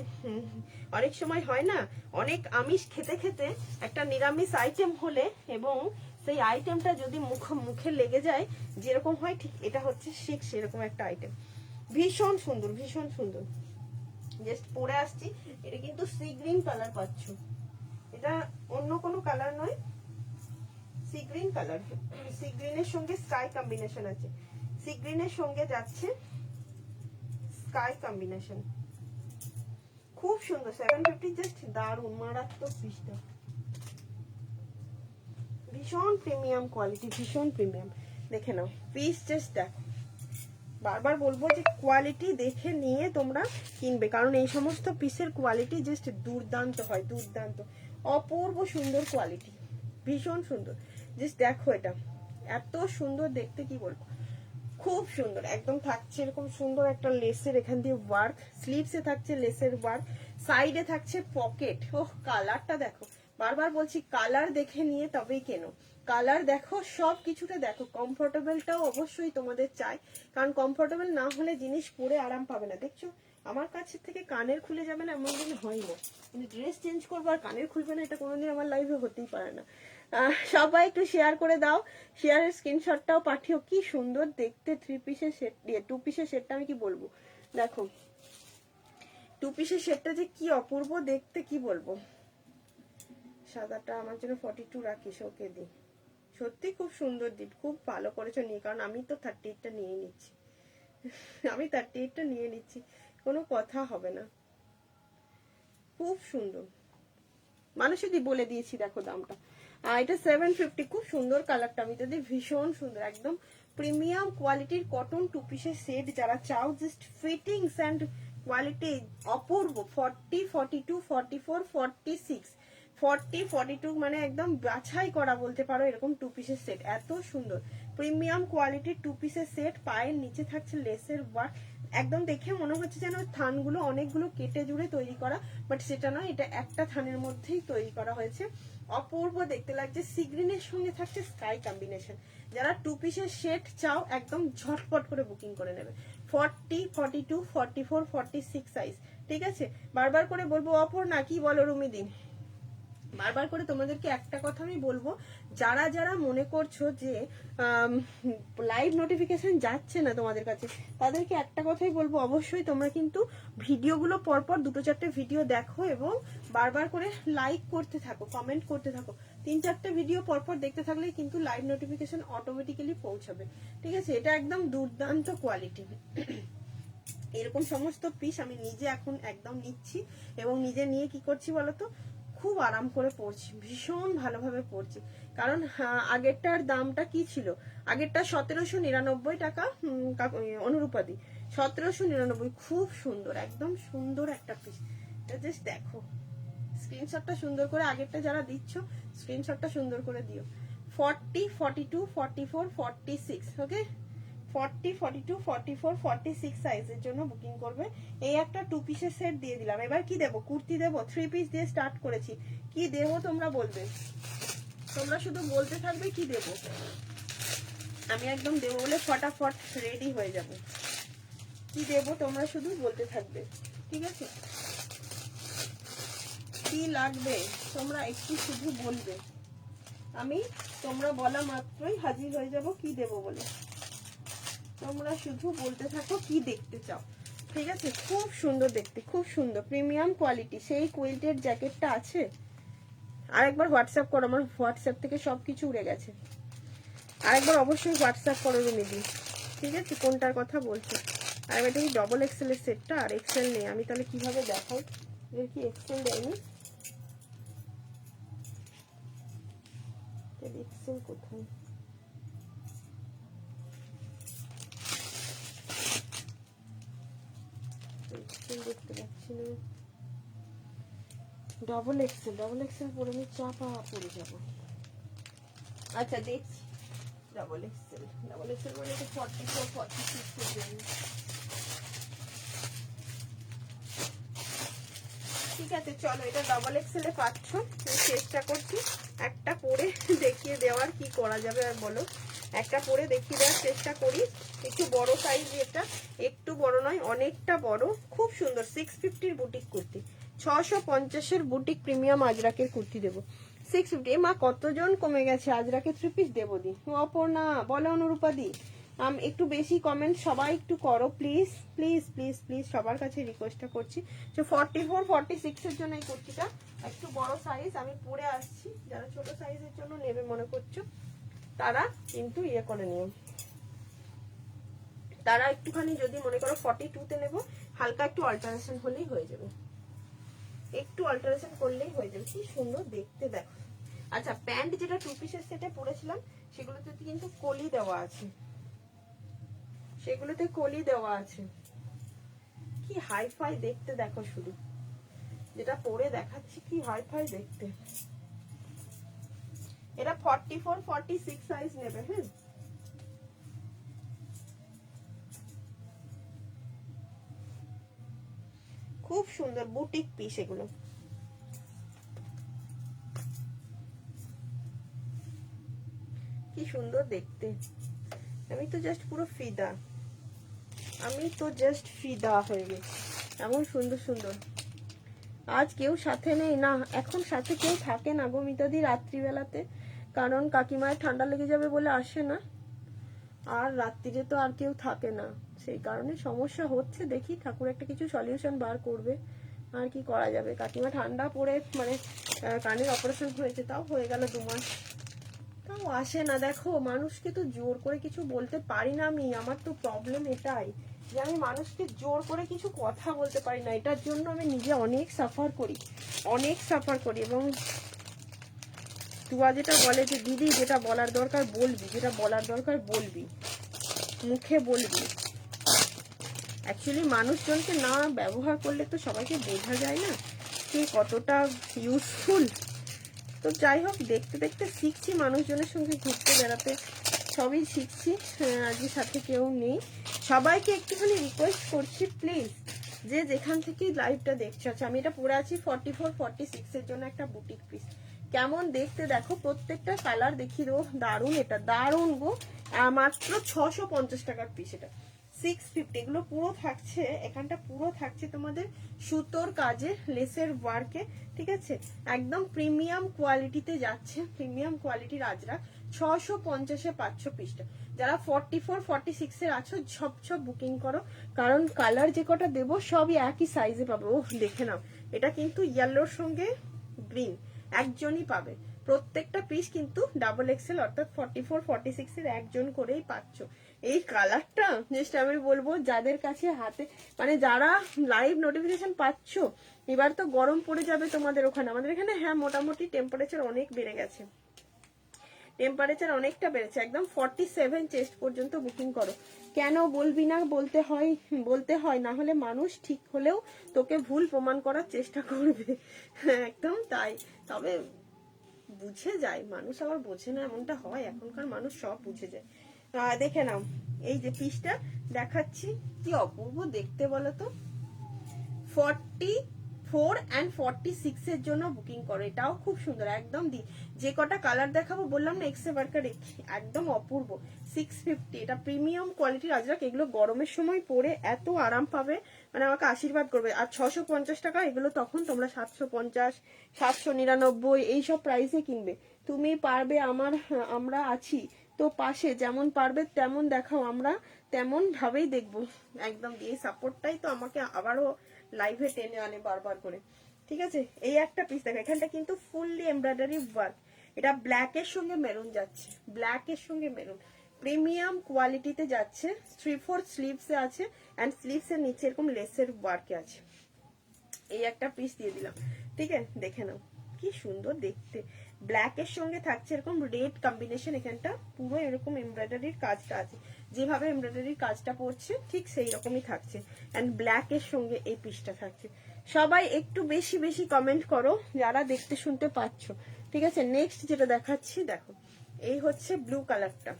অনেক সময় হয় না, অনেক আমিষ খেতে খেতে একটা নিরামিষ আইটেম হলে এবং সেই আইটেমটা যদি মুখে লেগে যায় যেরকম হয়, ঠিক এটা হচ্ছে ঠিক সেরকম একটা আইটেম। ভীষণ সুন্দর, ভীষণ সুন্দর। জাস্ট পরে আসছি, এটা কিন্তু সি গ্রিন কালার পাচ্ছ, এটা অন্য কোনো কালার নয়, সি গ্রিন কালার। সি গ্রিনের সঙ্গে স্কাই কম্বিনেশন আছে, সি গ্রিনের সঙ্গে যাচ্ছে স্কাই কম্বিনেশন, খুব সুন্দর। 750 জাস্ট দারুন, মারাত্মক পিসটা, ভীষণ প্রিমিয়াম কোয়ালিটি, ভীষণ প্রিমিয়াম। দেখে নাও পিস, জাস্ট দেখো। বারবার বলবো যে কোয়ালিটি দেখে নিয়ে তোমরা কিনবে, কারণ এই সমস্ত পিসের কোয়ালিটি জাস্ট দুর্দান্ত হয়, দুর্দান্ত, অপূর্ব সুন্দর কোয়ালিটি, ভীষণ সুন্দর। জাস্ট দেখো এটা এত সুন্দর দেখতে, কি বলবো, খুব সুন্দর একদম। থাকছে এরকম সুন্দর একটা লেসের এখান দিয়ে ওয়ার্ক, স্লিভসে থাকছে লেসের ওয়ার্ক, সাইডে থাকছে পকেট। ওহ, কালারটা দেখো, বারবার বলছি কালার দেখে নিয়ে তবেই কেনো, কালার দেখো, সব কিছুটা দেখো। কমফোর্টেবলটাও অবশ্যই তোমাদের চাই, কারণ কমফোর্টেবল না হলে জিনিস পরে আরাম পাবে না। দেখছো আমার কাছে থেকে কানের খুলে যাবে না এমন দিন হয় না, কিন্তু ড্রেস চেঞ্জ করবো আর কানের খুলবে না, এটা কোনোদিন আমার লাইফে হতেই পারে না। সবাই একটু শেয়ার করে দাও, শেয়ারের স্ক্রিনশটটাও পাঠিও। কি সুন্দর দেখতে থ্রি পিসের সেট, টু পিসের সেটটা আমি কি বলবো, দেখো টু পিসের সেটটা যে কি অপূর্ব দেখতে, কি বলবো। সাদাটা আমার জন্য 42 রাখিস, ওকে দি, সত্যি খুব সুন্দর দিন, খুব ভালো করেছো নিয়ে, কারণ আমি তো 38টা নিয়ে নিচ্ছি, আমি 38টা নিয়ে নিচ্ছি, কোনো কথা হবে না। খুব সুন্দর, মানুষই বলে দিয়েছি দেখো দামটা। এটা 750, খুব সুন্দর কালারটা, আমি যদি ভীষণ সুন্দর একদম প্রিমিয়াম কোয়ালিটির কটন টু পিসের সেট যারা চাও, জাস্ট ফিটিংস অ্যান্ড কোয়ালিটি অপূর্ব। 40, 42, 44, 46, 40, 42 মানে একদম বাছাই করা বলতে পারো এরকম টু পিসের সেট, এত সুন্দর প্রিমিয়াম কোয়ালিটির টু পিসের সেট। পায়ের নিচে থাকছে লেসের ওয়ার্ক, একদম দেখে মনে হচ্ছে যেন থানগুলো অনেকগুলো কেটে জুড়ে তৈরি করা, বাট সেটা নয়, এটা একটা থানের মধ্যেই তৈরি করা হয়েছে, অপূর্ব দেখতে লাগছে। সিগ্রিনের সঙ্গে থাকছে স্কাই কম্বিনেশন। যারা টু পিসের সেট চাও একদম ঝটপট করে বুকিং করে নেবে। 40, 42, 44, 46 সাইজ, ঠিক আছে? বারবার করে বলবো অপর না, কি বলো রুমিদিন, বারবার করে তোমাদেরকে একটা কথা আমি বলবো, যারা যারা মনে করছো যে লাইভ নোটিফিকেশন যাচ্ছে না তোমাদের কাছে, তাদেরকে একটা কথাই বলবো, অবশ্যই তোমরা কিন্তু ভিডিওগুলো পরপর 2-4টে ভিডিও দেখো এবং বারবার করে লাইক করতে থাকো, কমেন্ট করতে থাকো। 3-4টে ভিডিও পরপর দেখতে থাকলে কিন্তু লাইভ নোটিফিকেশন অটোমেটিক্যালি পৌঁছাবে, ঠিক আছে? এটা একদম দুর্দান্ত কোয়ালিটি। এরকম সমস্ত পিস আমি নিজে এখন একদম নিচ্ছি এবং নিজে নিয়ে কি করছি বলতো, খুব আরাম করে পড়ছি, ভীষণ ভালোভাবে পড়ছি। কারণ আগেরটার দামটা কি ছিল, আগেরটা 1799 টাকা, অনুরূপাদি 1799, খুব সুন্দর, একদম সুন্দর একটা পিস। জাস্ট দেখো, স্ক্রিনশটটা সুন্দর করে, আগেরটা যারা দিচ্ছ স্ক্রিনশটটা সুন্দর করে দিও। 40, 42, 44, 46, ওকে? 40, 42, 44, 46 সাইজের জন্য বুকিং করবে। এই একটা 2 পিসের সেট দিয়ে দিলাম। এবার কি দেবো? কুর্তি দেবো। 3 পিস দিয়ে স্টার্ট করেছি। কি দেবো তোমরা বলবে, তোমরা শুধু বলতে থাকবে কি দেবো। আমি একদম দেবো বলে ফটাফট রেডি হয়ে যাবে। কি দেবো তোমরা শুধু বলতে থাকবে, ঠিক আছে? কি লাগবে তোমরা একটু শুধু বলবে, আমি তোমরা বলা মাত্রই হাজির হয়ে যাব কি দেবো বলে। তোমরা শুধু বলতে থাকো কি দেখতে চাও, ঠিক আছে? খুব সুন্দর দেখতে, খুব সুন্দর প্রিমিয়াম কোয়ালিটি। সেই কুইল্টের জ্যাকেটটা আছে? আরেকবার হোয়াটসঅ্যাপ করো, আমার হোয়াটসঅ্যাপ থেকে সব কিছু উড়ে গেছে। আরেকবার অবশ্যই হোয়াটসঅ্যাপ করো রুমিদি, ঠিক আছে? কোনটার কথা বলছো? আর এটা কি ডবল এক্সেল এর সেটটা? আর এক্সেল নেই, আমি তাহলে কিভাবে দেখাই? এর কি এক্সেল দেয়নি? এক্সেল কোথায়? এক্সেল দেখতে পাচ্ছি না। ডবল এক্সেল পরে আমি চাপা পড়ে যাবো। আচ্ছা দেখছি, ডবল এক্সেল মানে 44, 46 এর জন্য। ঠিক আছে চলো, এটা ডবল এক্সেল এ পাচ্ছ। চেষ্টা করছি একটা পরে দেখিয়ে দেওয়ার, কি করা যাবে আর বলো। একটা পরে দেখিয়ে দেওয়ার চেষ্টা করি। একটু বড় সাইজ, এটা একটু বড় নয়, অনেকটা বড়, খুব সুন্দর। 650 বুটিক কুর্তি, 650 বুটিক প্রিমিয়াম আজরাকের কুর্তি দেবো 650। মা কতজন কমে গেছে, আজরাকে 3 পিস দেবো দি। অপর্ণা বলো, অনুরূপা দি একটু বেশি কমেন্ট সবাই একটু করো প্লিজ প্লিজ প্লিজ প্লিজ, সবার কাছে রিকোয়েস্টটা করছি। তো 44, 46 এর জন্য এই কুর্তিটা একটু বড় সাইজ আমি পরে আসছি। যারা ছোট সাইজের জন্য নেবে মনে করছো তারা কিন্তু ইয়ে করে নিও, তারা একটুখানি যদি মনে করো 42 তে নেবো, হালকা একটু অল্টারেশন হলেই হয়ে যাবে, একটু অল্টারেশন করলেই হয়ে যাবে। কি সুন্দর দেখতে দেখো। আচ্ছা প্যান্ট যেটা 2 পিসের সেটে পরেছিলাম সেগুলোতে কিন্তু কলি দেওয়া আছে, সেগুলোতে কলি দেওয়া আছে। কি হাইফাই দেখতে দেখো, শুধু যেটা পরে দেখাচ্ছি কি হাইফাই দেখতে। এটা 44, 46 সাইজ নেবে। হ্যাঁ খুব সুন্দর বুটিক পিস এগুলো। কি সুন্দর দেখতে, আমি তো জাস্ট পুরো ফিদা, আমি তো জাস্ট ফিদা হয়ে গেছি। এমন সুন্দর সুন্দর। আজ কেউ সাথে নেই না, এখন সাথে কেউ থাকে না গো মিতাদি রাত্রিবেলাতে, কারণ কাকিমায়ের ঠান্ডা লেগে যাবে বলে আসে না, আর রাত্রিরে তো আর কেউ থাকে না, সেই কারণে সমস্যা হচ্ছে। দেখি ঠাকুর একটা কিছু সলিউশন বার করবে, আর কি করা যাবে। কাকিমা ঠান্ডা পড়ে মানে কানের অপারেশন হয়েছে, তাও হয়ে গেল 2 মাস, তাও আসে না। দেখো মানুষকে তো জোর করে কিছু বলতে পারি না আমি, আমার তো প্রবলেম এটাই যে আমি মানুষকে জোর করে কিছু কথা বলতে পারি না। এটার জন্য আমি নিজে অনেক সাফার করি, অনেক সাফার করি। এবং তুয়া যেটা বলে যে দিদি যেটা বলার দরকার বলবি, যেটা বলার দরকার বলবি, মুখে বলবি। অ্যাকচুয়ালি মানুষজনকে না ব্যবহার করলে তো সবাইকে বোঝা যায় না কে কতটা ইউজফুল। তো যাই হোক, দেখতে দেখতে শিখছি, মানুষজনের সঙ্গে ঘুরতে বেড়াতে সবই শিখছি। আজকে সাথে কেউ নেই, সবাইকে একটুখানি রিকোয়েস্ট করছি প্লিজ, যে যেখান থেকে লাইভটা দেখছো। আচ্ছা আমি এটা পরে আছি 44, 46 এর জন্য একটা বুটিক পিস। কেমন দেখতে দেখো, প্রত্যেকটা কালার দেখিয়ে দেবো। দারুণ, এটা দারুণ গো। মাত্র 650 টাকার পিস, এটা 650। এগুলো পুরো থাকছে, এখানটা পুরো থাকছে তোমাদের সুতোর কাজে, লেসের ওয়ার্কে, ঠিক আছে? একদম প্রিমিয়াম কোয়ালিটিতে যাচ্ছে, প্রিমিয়াম কোয়ালিটির আজরা। 650-এ 500 পিসটা। যারা 44, 46 এর আছো সব বুকিং করো, কারণ কালার যে কটা দেবো সবই একই সাইজে পাবে। ও দেখে নাও, এটা কিন্তু ইয়েলোর সঙ্গে গ্রিন একজনই পাবে। প্রত্যেকটা পিস কিন্তু ডাবল এক্সেল, অর্থাৎ 44, 46 এর একজন করেই পাচ্ছ। এই কালারটা জাস্ট আমি বলবো যাদের কাছে হাতে মানে যারা লাইভ নোটিফিকেশন পাচ্ছ, এবার তো গরম পড়ে যাবে তোমাদের ওখানে। আমাদের এখানে হ্যাঁ মোটামুটি টেম্পারেচার অনেক বেড়ে গেছে, টেম্পারেচার অনেকটা বেড়েছে, একদম 47 চেস্ট পর্যন্ত বুকিং করো। কেন বলবি না, বলতে হয়, না হলে মানুষ ঠিক হলেও তোকে ভুল প্রমাণ করার চেষ্টা করবে। একদম তাই। তবে বুঝে যায় মানুষ, আবার বোঝে না এমনটা হয়, এখনকার মানুষ সব বুঝে যায়। দেখে নাও এই যে পিসটা দেখাচ্ছি, কি অপূর্ব দেখতে বলো তো। 44 and 46 এর জন্য বুকিং করো, এটাও খুব সুন্দর একদম। যে কটা কালার দেখাবো বললাম না এক্সে বারকা রেখে, একদম অপূর্ব। 650, এটা প্রিমিয়াম কোয়ালিটির আজরাক। এগুলো গরমের সময় পরে এত আরাম পাবে, মানে আমাকে আশীর্বাদ করবে। আর 650 টাকা এগুলো, তখন তোমরা 750, 799 এইসব প্রাইসে কিনবে। তুমি পারবে, আমরা আছি তো পাশে, যেমন পারবে তেমন দেখাও, আমরা তেমন ভাবেই দেখবো একদম। এই সাপোর্টটাই তো আমাকে আবারও লাইভে টেনে আনে বারবার করে। ঠিক আছে, এই একটা পিস দেখো, এখানটা কিন্তু ফুললি এমব্রয়ডারি ওয়ার্ক। এটা ব্ল্যাক এর সঙ্গে মেরুন যাচ্ছে, ব্ল্যাক এর সঙ্গে মেরুন, প্রিমিয়াম কোয়ালিটিতে যাচ্ছে। 3/4 স্লিভস এ আছে, এন্ড স্লিভস এর নিচে এরকম লেসের ওয়ার্কে আছে। এই একটা পিস দিয়ে দিলাম, ঠিক আছে, দেখে নাও কি সুন্দর দেখতে। ব্ল্যাক এর সঙ্গে থাকছে এরকম রেড কম্বিনেশন, এখানটা পুরো এরকম এমব্রয়ডারির কাজটা আছে, যেভাবে এমব্রয়ডারির কাজটা পড়ছে ঠিক সেই রকমই থাকছে। এন্ড ব্ল্যাক এর সঙ্গে এই পিসটা থাকছে। সবাই একটু বেশি বেশি কমেন্ট করো যারা দেখতে শুনতে পাচ্ছ, ঠিক আছে। নেক্সট যেটা দেখাচ্ছি দেখো, এই হচ্ছে ব্লু কালারটা।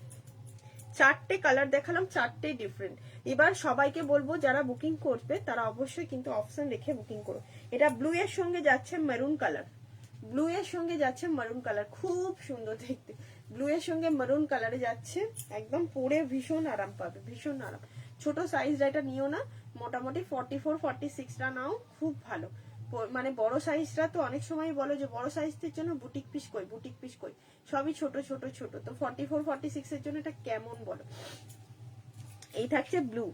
4টে কালার দেখালাম, 4টেই ডিফারেন্ট। এবার সবাইকে বলবো যারা বুকিং করবে তারা অবশ্যই কিন্তু অপশন রেখে বুকিং করো। এটা ব্লু এর সঙ্গে যাচ্ছে মেরুন কালার, ব্লু এর সঙ্গে যাচ্ছে মেরুন কালার, খুব সুন্দর দেখতে। ব্লু এর সঙ্গে মেরুন কালারে যাচ্ছে, একদম পরে ভীষণ আরাম পাবে, ভীষণ আরাম। ছোট সাইজটা এটা নিও না, মোটামুটি 44, 46টা নাও, খুব ভালো। মানে বড় সাইজটা তো অনেক সময় বলো যে বড় সাইজের জন্য বুটিক পিস কই, বুটিক পিস কই, সবই ছোট ছোট ছোট। তো 44, 46 এর জন্য এটা কেমন বলো। এই থাকছে ব্লু,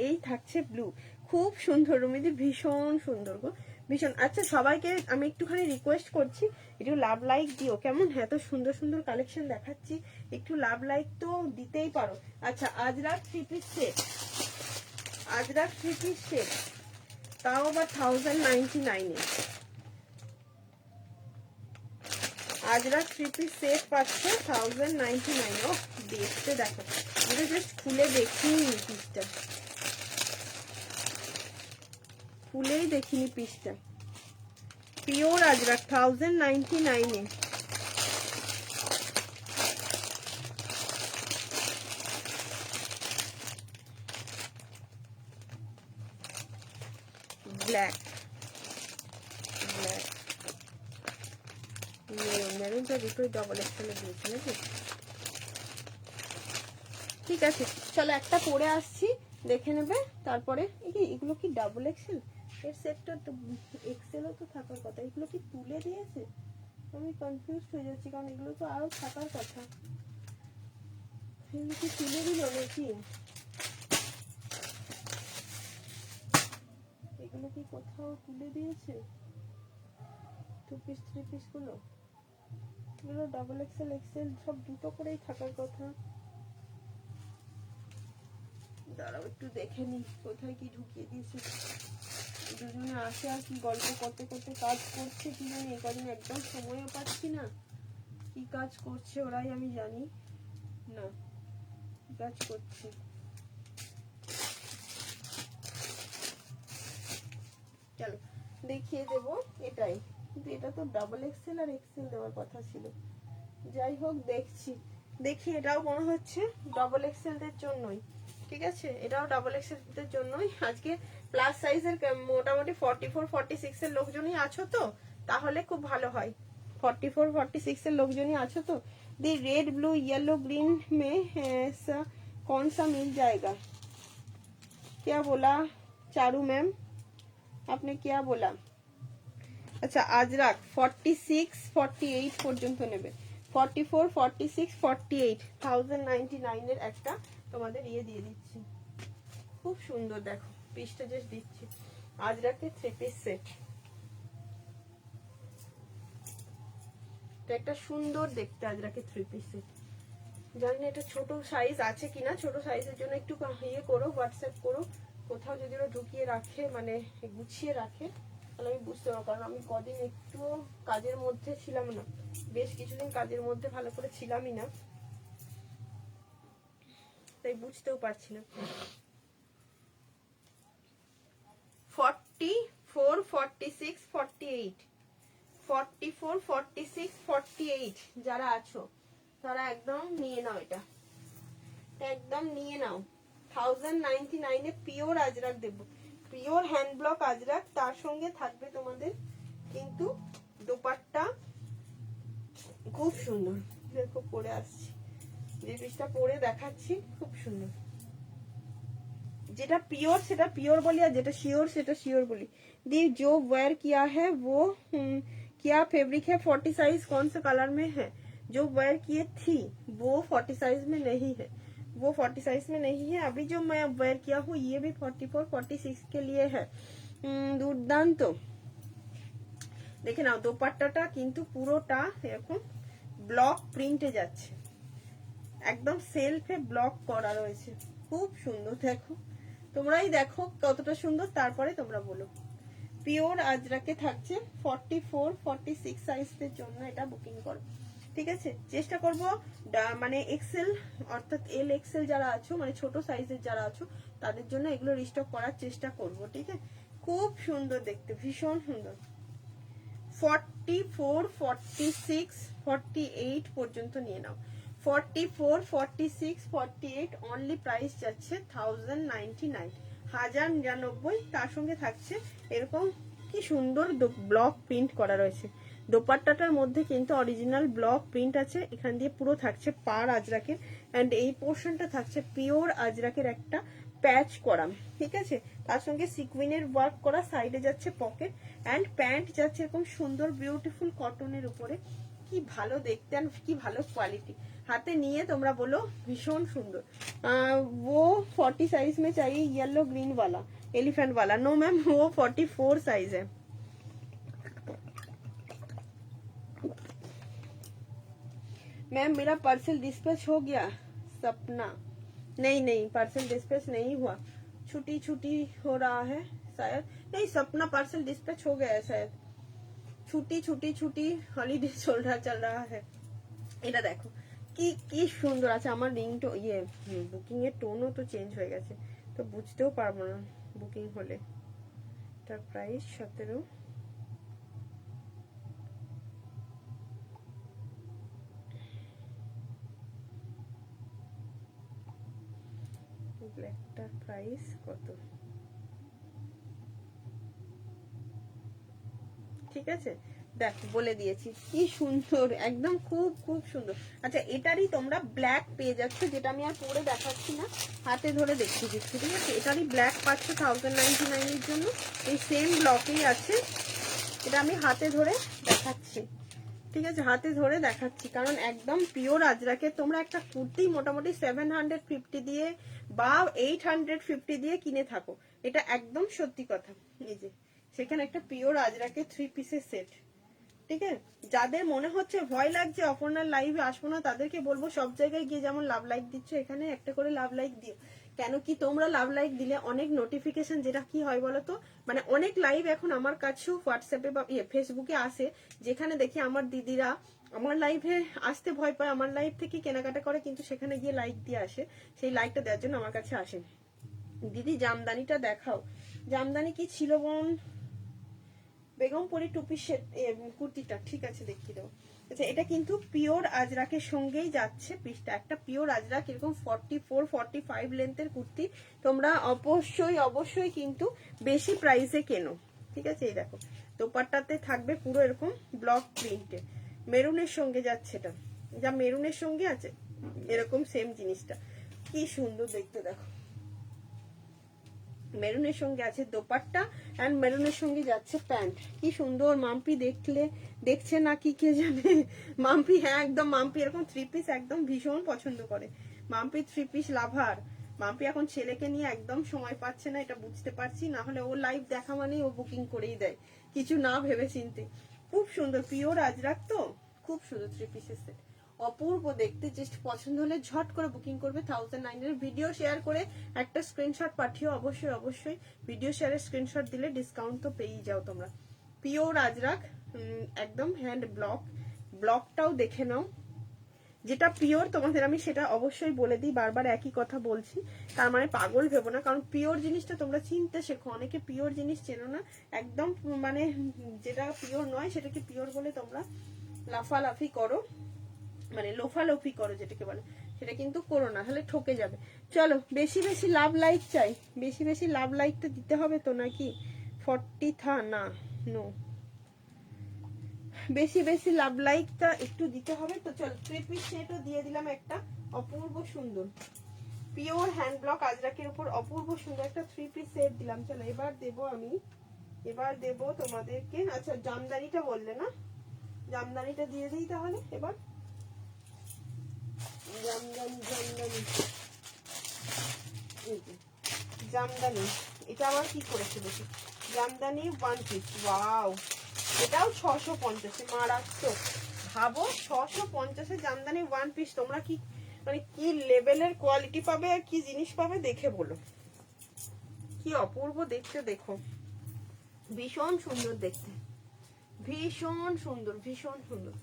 এই থাকছে ব্লু, খুব সুন্দর রুমিদি, ভীষণ সুন্দর গো, ভীষণ। আচ্ছা সবাইকে আমি একটুখানি রিকোয়েস্ট করছি, একটু লাভ লাইক দিও কেমন। এত সুন্দর সুন্দর কালেকশন দেখাচ্ছি, একটু লাভ লাইক তো দিতেই পারো। আচ্ছা Ajrak 3 piece set, Ajrak 3 piece set, তাও আবার 1099 এ। আজরাক 3 পিস সেট পাচ্ছে 1099। ও দেখতে দেখো, এটা জাস্ট খুলে দেখিনি পিসটা, খুলেই দেখিনি পিসটা। পিওর আজরাক 1099 এ। ব্ল্যাক, ব্ল্যাক মেরুনটা দুটোই ডবল এক্সেলে দিয়েছে নাকি। ঠিক আছে চলো একটা পরে আসছি, দেখে নেবে তারপরে। এগুলো কি ডাবল এক্সেল? এর সেটটা তো এক্সেলও তো থাকার কথা, এগুলো কি তুলে দিয়েছে? আমি কনফিউজ হয়ে যাচ্ছি, কারণ এগুলো তো আরো থাকার কথা। এগুলো কি তুলে দিল নাকি? এগুলো কি কোথাও তুলে দিয়েছে? 2 পিস 3 পিস গুলো, এগুলো ডাবল এক্সেল এক্সেল সব দুটো করেই থাকার কথা। দাঁড়াও একটু দেখে নি কোথায় কি ঢুকিয়ে দিয়েছে। দুজনে আসে আর কি গল্প করতে করতে কাজ করছে কি জানি, এই কদিন একদম সময়ও পাচ্ছি না। কি কাজ করছে ওরাই আমি জানি না, কি কাজ করছে। চলো দেখিয়ে দেবো এটাই, কিন্তু এটা তো ডাবল এক্সেল আর এক্সেল দেওয়ার কথা ছিল। যাই হোক দেখছি, দেখি এটাও মনে হচ্ছে ডাবল এক্সেলদের জন্যই। ঠিক আছে, এটাও ডাবল এক্সেলদের জন্যই। আজকে প্লাস সাইজের মোটামুটি 44, 46 এর লোকজনই আছো তো, তাহলে খুব ভালো হয়। 44, 46 এর लोग आछो तो दी रेड ब्लू येलो ग्रीन में ऐसा कौन सा मिल जाएगा? क्या बोला चारू मैम, आपने क्या बोला? अच्छा আজরাক 46, 48 পর্যন্ত নেবে। 44, 46, 48 1099 এর একটা তোমাদের ইয়ে দিয়ে দিচ্ছি। খুব সুন্দর দেখো পিসটা জাস্ট দিচ্ছি। আজরাকের 3 পিস সেট, একটা সুন্দর দেখতে আজরাকে 3 পিস সেট। জানি না এটা ছোট সাইজ আছে কিনা, ছোট সাইজের জন্য একটু ইয়ে করো, হোয়াটসঅ্যাপ করো। কোথাও যদি ওরা ঢুকিয়ে রাখে, মানে গুছিয়ে রাখে, তাহলে আমি বুঝতে পারবো। কারণ আমি কদিন একটু কাজের মধ্যে ছিলাম না, বেশ কিছুদিন কাজের মধ্যে ভালো করে ছিলামই না, তাই বুঝতেও পারছি না। 44, 46, 48, 44, 46, 48 যারা আছো তারা একদম নিয়ে নাও এটা। একদম নিয়ে নাও। 1099 এ পিওর আজরাক দেবো, পিওর হ্যান্ড ব্লক আজরাক, তার সঙ্গে থাকবে তোমাদের কিন্তু দোপাট্টা খুব সুন্দর। দেখো পরে আসছি, যে পিসটা পরে দেখাচ্ছি খুব সুন্দর। যেটা পিওর সেটা পিওর বলি, আর যেটা শিওর সেটা শিওর বলি। दी जो वेयर किया है वो क्या फैब्रिक है, 40 साइज कौन से कलर में है, जो वेयर किए थी वो 40 साइज में नहीं है, वो 40 साइज में नहीं है। अभी जो मैं वेयर किया हूँ ये भी 44 46 के लिए है। দুর্দান্ত। দেখে নাও দোপাট্টাটা কিন্তু পুরোটা এরকম ব্লক প্রিন্টে যাচ্ছে, একদম সেলফে ব্লক করা রয়েছে, খুব সুন্দর। দেখো তোমরাই দেখো কতটা সুন্দর, তারপরে তোমরা বলো। পিওর আজরাকে থাকছে 44 46 সাইজের জন্য এটা বুকিং করো, ঠিক আছে। চেষ্টা করব মানে এক্সেল অর্থাৎ এল এক্সেল যারা আছো, মানে ছোট সাইজের যারা আছো তাদের জন্য এগুলো রিস্টক করার চেষ্টা করব, ঠিক আছে। খুব সুন্দর দেখতে, ভীষণ সুন্দর। 44 46 48 পর্যন্ত নিয়ে নাও। 44 46 48 অনলি প্রাইস যাচ্ছে 1099, 1099। তার সঙ্গে থাকছে এরকম কি সুন্দর ব্লক প্রিন্ট করা রয়েছে। দোপাট্টাটার মধ্যে কিন্তু অরিজিনাল ব্লক প্রিন্ট আছে, এখান দিয়ে পুরো থাকছে পার আজরাকের, অ্যান্ড এই পোর্শনটা থাকছে পিওর আজরাকের একটা প্যাচ করা, ঠিক আছে। তার সঙ্গে সিকুইনের ওয়ার্ক করা, সাইডে যাচ্ছে পকেট, অ্যান্ড প্যান্ট যাচ্ছে এরকম সুন্দর বিউটিফুল কটনের উপরে। কি ভালো দেখতে আর কি ভালো কোয়ালিটি। হাতে নিয়ে তোমরা বলো ভীষণ সুন্দর। वो 40 साइज में चाहिए, येलो ग्रीन वाला एलिफेंट वाला। नो मैम वो 44 साइज है। मैम मेरा पार्सल डिस्पैच हो गया। सपना नहीं नहीं, पार्सल डिस्पैच नहीं हुआ, छुट्टी छुट्टी हो रहा है शायद। नहीं सपना पार्सल डिस्पैच हो गया है शायद, छुट्टी छुट्टी छुट्टी हॉलीडे चल रहा है। এটা দেখো কি কি সুন্দর আছে। আমার রিংটো ইয়ে বুকিং এর টোনও তো চেঞ্জ হয়ে গেছে, তো বুঝতেও পারবো না বুকিং হলে। তার প্রাইস 17। ব্ল্যাকটার প্রাইস কত, ঠিক আছে দেখো বলে দিয়েছি। কি সুন্দর একদম, খুব খুব সুন্দর। আচ্ছা এটারই তোমরা ব্ল্যাক পেয়ে যাচ্ছ, যেটা আমি আর পরে দেখাচ্ছি না, হাতে ধরে দেখিয়ে দিচ্ছি, ঠিক আছে। এটারই ব্ল্যাক পাচ্ছ 1099 এর জন্য, এই সেম ব্লকেই আছে। এটা আমি হাতে ধরে দেখাচ্ছি, ঠিক আছে, হাতে ধরে দেখাচ্ছি, কারণ একদম পিওর আজরাকে তোমরা একটা কুর্তি মোটামুটি 750 দিয়ে বা 850 দিয়ে কিনে থাকো, এটা একদম সত্যি কথা। এই যে সেখানে একটা পিওর আজরাকে 3 পিসের সেট, ঠিক আছে। যাদের মনে হচ্ছে ভয় লাগছে অপর্ণার লাইভে আসবো না, তাদেরকে বলবো সব জায়গায় গিয়ে যেমন লাভ লাইক দিচ্ছ এখানে একটা করে লাভ লাইক দিও। কেন কি তোমরা লাভ লাইক দিলে অনেক নোটিফিকেশন, যেটা কি হয় বলতো, মানে অনেক লাইভ এখন আমার কাছেও হোয়াটসঅ্যাপে বা ফেসবুকে আসে, যেখানে দেখি আমার দিদিরা আমার লাইভে আসতে ভয় পায়, আমার লাইভ থেকে কেনাকাটা করে, কিন্তু সেখানে গিয়ে লাইক দিয়ে আসে, সেই লাইকটা দেওয়ার জন্য আমার কাছে আসে। দিদি জামদানিটা দেখাও, জামদানি কি ছিল বোন? বেগমপুরি টুপি সেট কুর্তিটা, ঠিক আছে দেখিয়ে দেবো। আচ্ছা এটা কিন্তু পিওর আজরাকের সঙ্গেই যাচ্ছে পিসটা, একটা পিওর আজরাক এরকম 44 45 লেন্থের কুর্তি তোমরা অবশ্যই অবশ্যই কিন্তু বেশি প্রাইসে কেনো, ঠিক আছে। এই দেখো দোপাট্টাতে থাকবে পুরো এরকম ব্লক প্রিন্টে, মেরুনের সঙ্গে যাচ্ছে, এটা যা মেরুনের সঙ্গে আছে এরকম সেম জিনিসটা, কি সুন্দর দেখতে দেখো। মেরুনের সঙ্গে আছে দোপাট্টা, এন্ড মেরুনের সঙ্গে যাচ্ছে প্যান্ট, কি সুন্দর। মাম্পি দেখছে না কি কে জানে, মাম্পি হ্যাঁ একদম, মাম্পি এরকম 3 পিস একদম ভীষণ পছন্দ করে, মাম্পি 3 পিস লাভার। মাম্পি এখন ছেলেকে নিয়ে একদম সময় পাচ্ছে না, এটা বুঝতে পারছি, না হলে ও লাইভ দেখা মানেই ও বুকিং করেই দেয়, কিছু না ভেবে চিনতে। খুব সুন্দর পিওর আজরাক, তো খুব সুন্দর 3 পিসের সেট, অপূর্ব দেখতে। জাস্ট পছন্দ হলে ঝট করে বুকিং করবে। 1009 এর ভিডিও শেয়ার করে একটা স্ক্রিনশট পাঠিও, অবশ্যই অবশ্যই ভিডিও শেয়ারের স্ক্রিনশট দিলে ডিসকাউন্ট তো পেয়েই যাও তোমরা। পিওর আজরাক একদম হ্যান্ড ব্লকটাও দেখে নাও, যেটা পিওর তোমাদের আমি সেটা অবশ্যই বলে দিই, বারবার একই কথা বলছি, তার মানে পাগল ভেবো না, কারণ পিওর জিনিসটা তোমরা চিনতে শেখো, অনেকে পিওর জিনিস চেনো না, একদম মানে যেটা পিওর নয় সেটাকে পিওর বলে তোমরা লাফালাফি করো, মানে লোফালোফি করো যেটাকে বলে। সেটা কিন্তু করো না, তাহলে ঠকে যাবে। চলো বেশি বেশি লাভ লাইক চাই, বেশি বেশি লাভ লাইকটা দিতে হবে তো নাকি? 40 না, নো, বেশি বেশি লাভ লাইকটা একটু দিতে হবে তো। চলো 3 পিস সেটও দিয়ে দিলাম একটা, অপূর্ব সুন্দর পিওর হ্যান্ড ব্লক আজরাকের উপর অপূর্ব সুন্দর একটা 3 পিস সেট দিলাম। চলো এবার দেবো আমি, এবার দেবো তোমাদেরকে, আচ্ছা জামদানিটা বললে না, জামদানিটা দিয়ে দিই তাহলে। এবার জামদানি, জামদানি, জামদানি এটা আবার কি করেছে দেখি, জামদানি 1 পিস, ওয়াও, এটাও 650, মারাত্মক। ভাবো 650 জামদানি 1 পিস, তোমরা কি মানে কি লেভেলের কোয়ালিটি পাবে আর কি জিনিস পাবে দেখে বলো। কি অপূর্ব দেখতে, দেখো ভীষণ সুন্দর দেখতে, ভীষণ সুন্দর, ভীষণ সুন্দর,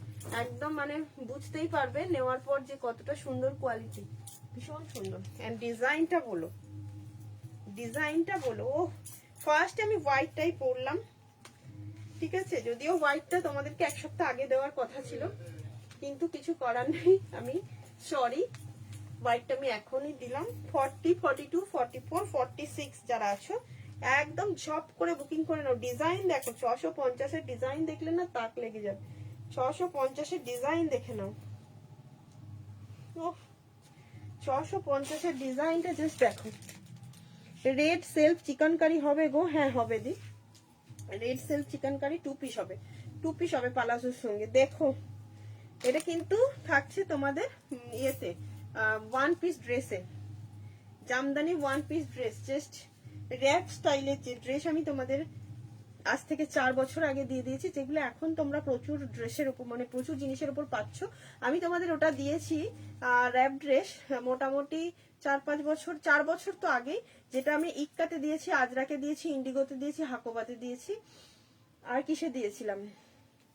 একদম মানে বুঝতেই পারবে নেওয়ার পর যে কতটা সুন্দর কোয়ালিটি, ভীষণ সুন্দর। এন্ড ডিজাইনটা বলো, ডিজাইনটা বলো। ও ফার্স্ট আমি হোয়াইটটাই পরলাম, ঠিক আছে, যদিও হোয়াইটটা তোমাদেরকে 1 সপ্তাহ আগে দেওয়ার কথা ছিল, কিন্তু কিছু করার নেই, আমি সরি, হোয়াইটটা আমি এখনই দিলাম। 40, 42, 44, 46 যারা আছো একদম ঝপ করে বুকিং করে নাও। ডিজাইন দেখো, 650 ডিজাইন দেখলে না তাক লেগে যাবে, 650 ডিজাইন দেখে নাও। ও 650 ডিজাইনটা জাস্ট দেখো। রেড সেলফ চিকেন কারি হবে গো, হ্যাঁ হবে দি, red self chicken curry 2 piece হবে, 2 পিস হবে পালাজোর সঙ্গে। দেখো এটা কিন্তু থাকছে তোমাদের ইয়েতে 1 পিস ড্রেসে, Jamdani 1 piece dress, just wrap স্টাইলের যে ড্রেস আমি তোমাদের আজ থেকে 4 বছর আগে দিয়ে দিয়েছি, যেগুলো এখন তোমরা প্রচুর ড্রেসের উপর মানে প্রচুর জিনিসের উপর পাচ্ছ। আমি তোমাদের ওটা দিয়েছি র্যাপ ড্রেস মোটামুটি 4-5 বছর, 4 বছর তো আগেই, যেটা আমি ইক্কাতে দিয়েছি, আজরাকে দিয়েছি, ইন্ডিগোতে দিয়েছি, হাকোবাতে দিয়েছি, আর কিসে দিয়েছিলাম,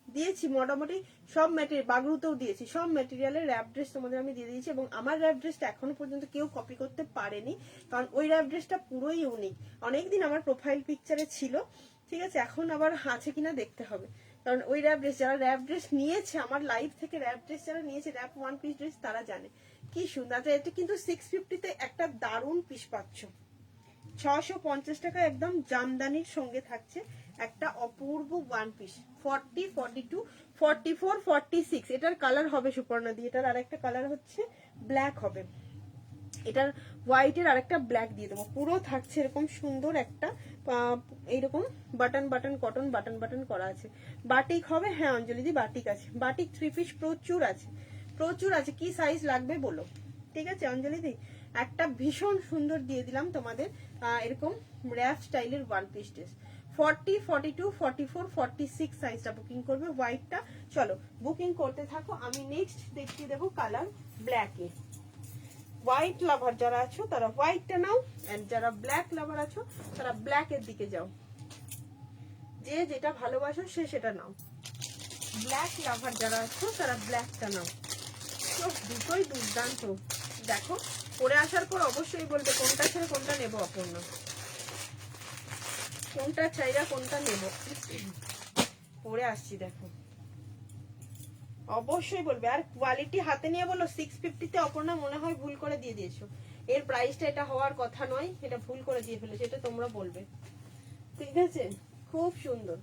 দিয়েছি মোটামুটি সব ম্যাটেরিয়াল, বাগরুতেও দিয়েছি, সব ম্যাটেরিয়ালের র্যাপ ড্রেস তোমাদের আমি দিয়ে দিয়েছি। এবং আমার র্যাপ ড্রেসটা এখনো পর্যন্ত কেউ কপি করতে পারেনি, কারণ ওই র্যাপ ড্রেসটা পুরোই ইউনিক, অনেকদিন আমার প্রোফাইল পিকচারে ছিল, ঠিক আছে, এখন আবার আছে কিনা দেখতে হবে। কারণ ওই র্যাপ ড্রেস, যারা র্যাপ ড্রেস নিয়েছে আমার লাইভ থেকে, র্যাপ ড্রেস যারা নিয়েছে, র্যাপ 1 পিস ড্রেস, তারা জানে কি সুন্দর। আচ্ছা এটা কিন্তু 650-তে একটা দারুণ পিস পাচ্ছ, 650 টাকা একদম জামদানির সঙ্গে থাকছে একটা অপূর্ব 1 পিস। 40, 42, 44, 46 এটার কালার হবে সুপর্ণা দি, এটার আরেকটা কালার হচ্ছে ব্ল্যাক হবে, এটার হোয়াইটের আরেকটা ব্ল্যাক দিয়ে দেবো। পুরো থাকছে এরকম সুন্দর একটা এইরকম button button cotton button button করা আছে। বাটিক হবে, হ্যাঁ অঞ্জলি দি বাটিক আছে, বাটিক 3 পিস প্রচুর আছে, প্রচুর আছে। কি সাইজ লাগবে বলো, ঠিক আছে অঞ্জলি দি। একটা ভীষণ সুন্দর দিয়ে দিলাম তোমাদের এরকম র্যাপ স্টাইলের 1 পিস ড্রেস, 40, 42, 44, 46 সাইজটা বুকিং করবে হোয়াইটটা। চলো বুকিং করতে থাকো, আমি নেক্সট দেখিয়ে দেবো কালার ব্ল্যাকে। হোয়াইট লাভার যারা আছো তারা হোয়াইটটা নাও, এন্ড যারা ব্ল্যাক লাভার আছো তারা ব্ল্যাকের দিকে যাও, যে যেটা ভালোবাসো সে সেটা নাও। ব্ল্যাক লাভার যারা আছো তারা ব্ল্যাকটা নাও, তো দুটোই দুর্দান্ত। দেখো পরে আসার পর অবশ্যই বলবে কোনটা ছেড়ে কোনটা নেবো, অপূর্ণ কোনটা চাইরা কোনটা নেব, পরে আসছি দেখো অবশ্যই বলবে। আর কোয়ালিটি হাতে নিয়ে বলো 650-তে অপর্ণা মনে হয় ভুল করে দিয়ে দিয়েছো, এর প্রাইসটা এটা হওয়ার কথা নয়, এটা ভুল করে দিয়ে ফেলেছো, এটা তোমরা বলবে, ঠিক আছে। খুব সুন্দর,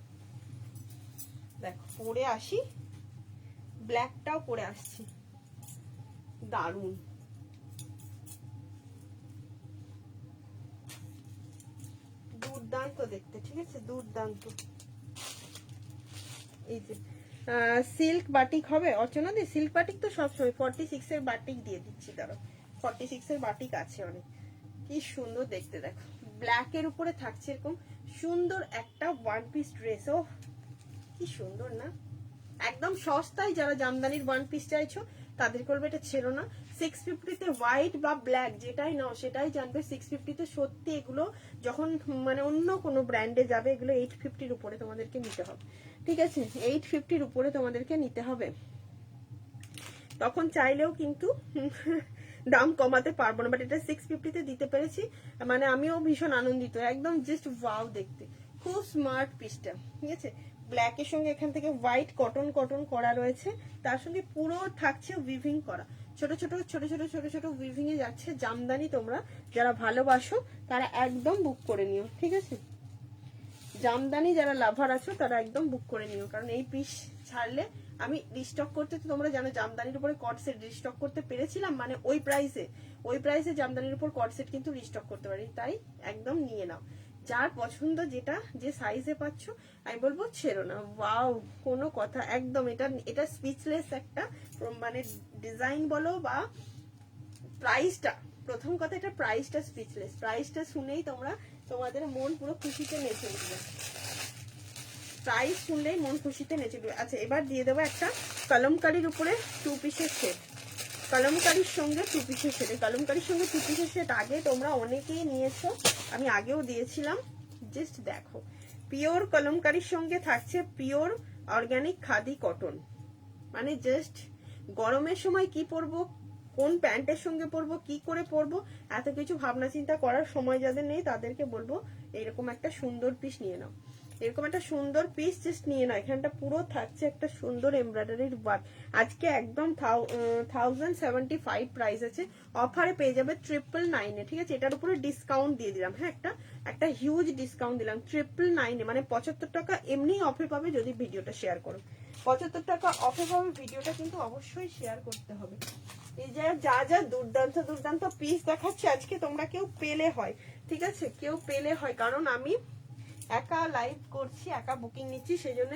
দেখো পরে আসি, ব্ল্যাকটাও পরে আসছি, দারুন, দুর্দান্ত দেখতে, ঠিক আছে, দুর্দান্ত। এই যে সিল্ক বাটিক হবে অর্চনা দি, সিল্ক বাটিক তো সবসময় 46 এর বাটিক দিয়ে দিচ্ছি, দাঁড়ো 46 এর বাটিক আছে অনেক, কি সুন্দর দেখতে। দেখো ব্ল্যাক এর উপরে থাকছে এরকম সুন্দর একটা 1 পিস ড্রেস, ও কি সুন্দর না, একদম সস্তায়। যারা জামদানির 1 পিস চাইছো তাদের করবে এটা ছিল না। 650-তে হোয়াইট বা ব্ল্যাক যেটাই নাও সেটাই জানবে, 650-তে সত্যি এগুলো যখন মানে অন্য কোনো ব্র্যান্ডে যাবে এগুলো 850-র উপরে তোমাদেরকে নিতে হবে, ঠিক আছে, 850-র উপরে তোমাদেরকে নিতে হবে, তখন চাইলেও কিন্তু দাম কমাতে পারবো না, বাট এটা 650-তে দিতে পেরেছি, মানে আমিও ভীষণ আনন্দিত, একদম জাস্ট ওয়াও দেখতে, খুব স্মার্ট পিসটা, ঠিক আছে। ব্ল্যাকের সঙ্গে এখান থেকে হোয়াইট কটন কটন করা রয়েছে, তার সঙ্গে পুরো থাকছে উইভিং করা, ছোট ছোট ছোট ছোট ছোট ছোট উইভিং এ যাচ্ছে জামদানি। তোমরা যারা ভালোবাসো তারা একদম বুক করে নিও, ঠিক আছে? জামদানি যারা লাভার আছো তারা একদম বুক করে নিও, কারণ এই পিস ছাড়লে আমি রিস্টক করতে, তো তোমরা জানো জামদানির উপরে কট সেট রিস্টক করতে পেরেছিলাম, মানে ওই প্রাইসে জামদানির উপর কট সেট কিন্তু রিস্টক করতে পারি, তাই একদম নিয়ে নাও। যার পছন্দ যেটা যে সাইজে পাচ্ছ আমি বলবো ছেড়ো না। ওয়াও, কোনো কথা একদম, এটা স্পিচলেস একটা, মানে ডিজাইন বলো বা প্রাইসটা, প্রথম কথা এটা প্রাইসটা স্পিচলেস। প্রাইসটা শুনেই তোমাদের মন পুরো খুশিতে নেচে উঠবে, প্রাইস শুনলেই মন খুশিতে নেচে উঠবে। আচ্ছা, এবার দিয়ে দেবো একটা কলমকারির উপরে 2 পিসের সেট, কলমকারির সঙ্গে 2 পিসের সেট। কলমকারির সঙ্গে 2 পিসের সেট আগে তোমরা অনেকেই নিয়েছো, আমি আগেও দিয়েছিলাম। জাস্ট দেখো, পিওর কলমকারির সঙ্গে থাকছে পিওর অর্গানিক খাদি কটন, মানে জাস্ট গরমের সময় কি পরবো, কোন প্যান্টের সঙ্গে পরবো, কি করে পরবো, এত কিছু ভাবনা চিন্তা করার সময় যাদের নেই তাদেরকে বলবো এরকম একটা সুন্দর পিস নিয়ে নাও। এরকম একটা সুন্দর পিস জাস্ট নিয়ে নাও। এখানটা পুরো থাকছে একটা সুন্দর এমব্রয়ডারির ওয়ার্ক। আজকে একদম 1075 প্রাইস আছে, অফারে পেয়ে যাবে 999 এ, ঠিক আছে? এটার উপরে ডিসকাউন্ট দিয়ে দিলাম, হ্যাঁ, একটা হিউজ ডিসকাউন্ট দিলাম 999 এ, মানে 75 টাকা এমনি অফে পাবে যদি ভিডিওটা শেয়ার করো। 75 টাকা অফে পাবে, ভিডিওটা কিন্তু অবশ্যই শেয়ার করতে হবে। এই যে যা যা দুর্দান্ত দুর্দান্ত পিস দেখাচ্ছে আজকে, তোমরা কেউ পেলে হয়, ঠিক আছে? কেউ পেলে হয়, কারণ আমি একা লাইভ করছি, একা বুকিং নিচ্ছি, সেই জন্য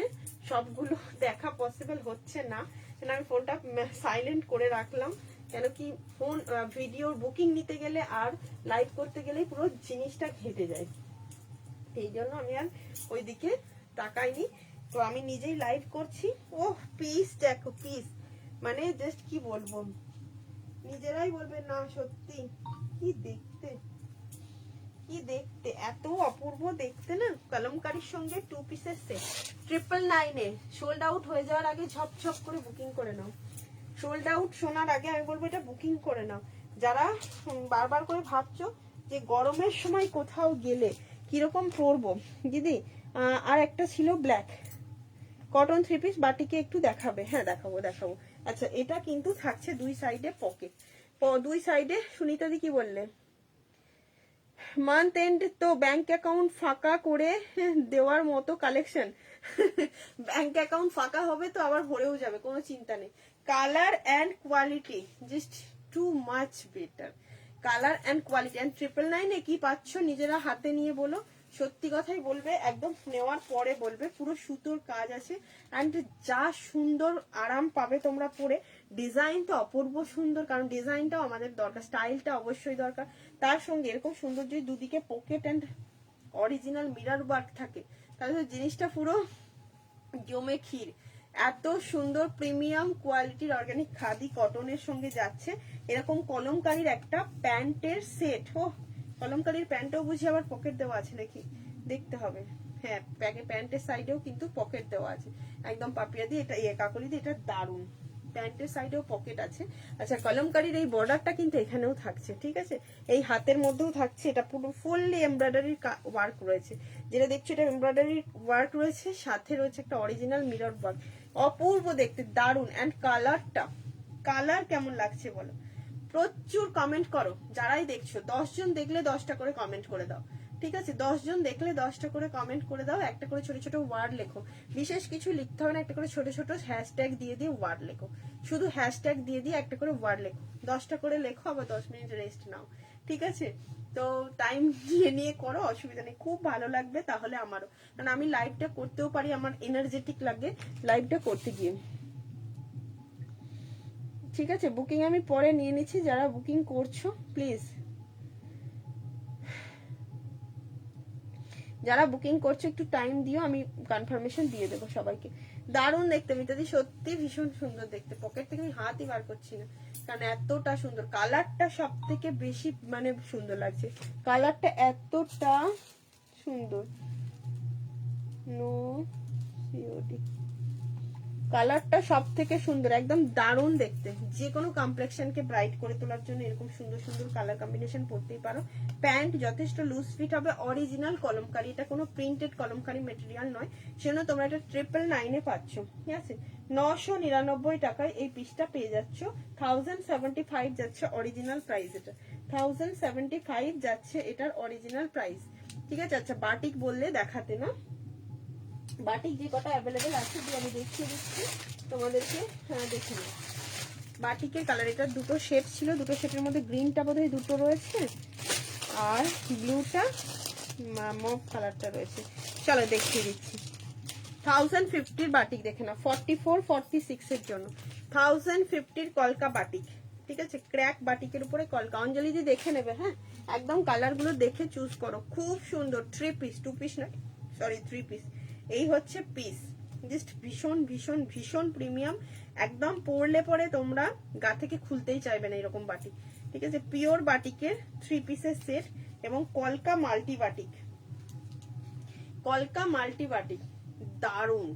সবগুলো দেখা পসিবল হচ্ছে না। আমি ফোনটা সাইলেন্ট করে রাখলাম, কেন কি ফোন ভিডিওর বুকিং নিতে গেলে আর লাইভ করতে গেলেই পুরো জিনিসটা ঘেটে যায়, এই জন্য আমি আর ওইদিকে তাকাইনি। তো আমি নিজেই লাইভ করছি। ও পিস দেখো, পিস মানে জাস্ট কি বলবো, নিজেরাই বলবে না সত্যি কি দেখতে, কি দেখতে, এত অপূর্ব দেখতে না। কলমকারির সঙ্গে 2 পিসের সেট 999 এ, সোল্ড আউট হয়ে যাওয়ার আগে ঝপঝপ করে বুকিং করে নাও। সোল্ড আউট শোনার আগে আমি বলবো এটা বুকিং করে নাও। যারা বারবার করে ভাবছো যে গরমের সময় কোথাও গেলে কিরকম পরবো দিদি, আর একটা ছিল ব্ল্যাক কটন 3 পিস, বাটিকে একটু দেখাবে? হ্যাঁ দেখাবো। আচ্ছা, এটা কিন্তু থাকছে 2 সাইডে পকেট, 2 সাইডে। সুনিতা দি কি বললে? মান্থ এন্ড তো ব্যাংক অ্যাকাউন্ট ফাঁকা করে দেওয়ার মতো কালেকশন। ব্যাংক অ্যাকাউন্ট ফাঁকা হবে তো আবার ভরেও যাবে, কোনো চিন্তা নেই। Colour and quality just too much better, colour and quality. And 999 এ কি পাচ্ছ নিজেরা হাতে নিয়ে বলো, সত্যি কথাই বলবে, একদম নেওয়ার পরে বলবে পুরো সুতোর কাজ আছে। অ্যান্ড যা সুন্দর আরাম পাবে তোমরা পরে, ডিজাইন তো অপূর্ব সুন্দর, কারণ ডিজাইনটাও আমাদের দরকার, স্টাইলটা অবশ্যই দরকার। তার সঙ্গে এরকম সুন্দর যদি দুদিকে pocket and original mirror work থাকে, তাহলে জিনিসটা পুরো জমে ক্ষীর। এত সুন্দর প্রিমিয়াম কোয়ালিটির অর্গানিক খাদি কটনের সঙ্গে যাচ্ছে এরকম কলমকারীর একটা প্যান্টের সেট। ও, কলমকারীর প্যান্টও বুঝি আবার পকেট দেওয়া আছে নাকি, দেখতে হবে। হ্যাঁ, প্যান্টের সাইডেও কিন্তু পকেট দেওয়া আছে, একদম পাপিয়া দিয়ে, এটা কাকলি দিয়ে, এটা দারুণ। প্যান্টের সাইডেও পকেট আছে। আচ্ছা, কলমকারীর এই বর্ডারটা কিন্তু এখানেও থাকছে, ঠিক আছে? এই হাতের মধ্যেও থাকছে, এটা পুরো ফুললি এমব্রয়ডারির ওয়ার্ক রয়েছে, যেটা দেখছো এটা এমব্রয়ডারির ওয়ার্ক রয়েছে, সাথে রয়েছে একটা অরিজিনাল মিরর ওয়ার্ক, অপূর্ব দেখতে, দারুণ। অ্যান্ড কালার কেমন লাগছে বলো? প্রচুর কমেন্ট করো, যারাই দেখছো 10 জন দেখলে 10টা করে কমেন্ট করে দাও, ঠিক আছে? 10 জন দেখলে 10টা করে কমেন্ট করে দাও, একটা করে ছোট ছোট ওয়ার্ড লেখো, বিশেষ কিছু লিখতে হবে না, একটা করে ছোট ছোট হ্যাশট্যাগ দিয়ে ওয়ার্ড লেখো, শুধু হ্যাশট্যাগ দিয়ে একটা করে ওয়ার্ড লেখো, 10টা করে লেখো, আবার 10 মিনিট রেস্ট নাও, ঠিক আছে? তো টাইম নিয়ে করো, অসুবিধা নেই, খুব ভালো লাগবে তাহলে আমারও, কারণ আমি লাইভটা করতেও পারি, আমার এনার্জেটিক লাগে লাইভটা করতে গিয়ে, ঠিক আছে? বুকিং আমি পরে নিয়ে নিচ্ছি, যারা বুকিং করছো প্লিজ, যারা বুকিং করছো একটু টাইম দিও, আমি কনফার্মেশন দিয়ে দেবো সবাইকে। দারুণ দেখতে মিতাদি, সত্যি ভীষণ সুন্দর দেখতে, পকেট থেকে আমি হাতই বার করছি না, কারণ এতটা সুন্দর। কালারটা সব থেকে বেশি মানে সুন্দর লাগছে, কালারটা এতটা সুন্দর। নো সিওডি, কালারটা সব থেকে সুন্দর, একদম দারুণ দেখতে, যে কোনো কমপ্লেক্সনকে ব্রাইট করে তোলার জন্য এরকম সুন্দর সুন্দর কালার কম্বিনেশন পরতেই পারো। প্যান্ট যথেষ্ট লুজ ফিট হবে, অরিজিনাল কলমকারি, এটা কোনো প্রিন্টেড কলমকারি মেটেরিয়াল নয়, সেজন্য তোমরা এটা 999 পাচ্ছ, ঠিক আছে। 999 টাকায় এই পিসটা পেয়ে যাচ্ছ। 1075 যাচ্ছে অরিজিনাল প্রাইস, এটা 1075 যাচ্ছে এটার অরিজিনাল প্রাইস, ঠিক আছে। আচ্ছা বাটিক বললে দেখাতে না, বাটিক যে কটা অ্যাভেলেবেল আছে দিয়ে আমি দেখিয়ে দিচ্ছি তোমাদেরকে, হ্যাঁ দেখে নিই। বাটিকের কালার, এটা দুটো শেড ছিল, দুটো শেডের মধ্যে গ্রিনটা বোধহয় দুটো রয়েছে আর ব্লুটা মভ কালারটা রয়েছে। চলো দেখিয়ে দিচ্ছি। 1050 বাটিক দেখে না, 44 46 এর জন্য 1050 কলকা বাটিক, ঠিক আছে। ক্র্যাক বাটিকের উপরে কলকা। অঞ্জলি দি দেখে নেবে, হ্যাঁ একদম কালার গুলো দেখে চুজ করো, খুব সুন্দর। 3 পিস, 2 পিস নয় সরি 3 পিস, এই হচ্ছে পিস, জাস্ট ভীষণ ভীষণ ভীষণ প্রিমিয়াম, একদম পরলে পরে তোমরা গা থেকে খুলতেই চাইবে না এরকম বাটিক, ঠিক আছে। পিওর বাটিকের 3 পিসের সেট এবং কলকা মাল্টি বাটিক, কলকা মাল্টি বাটিক দারুন।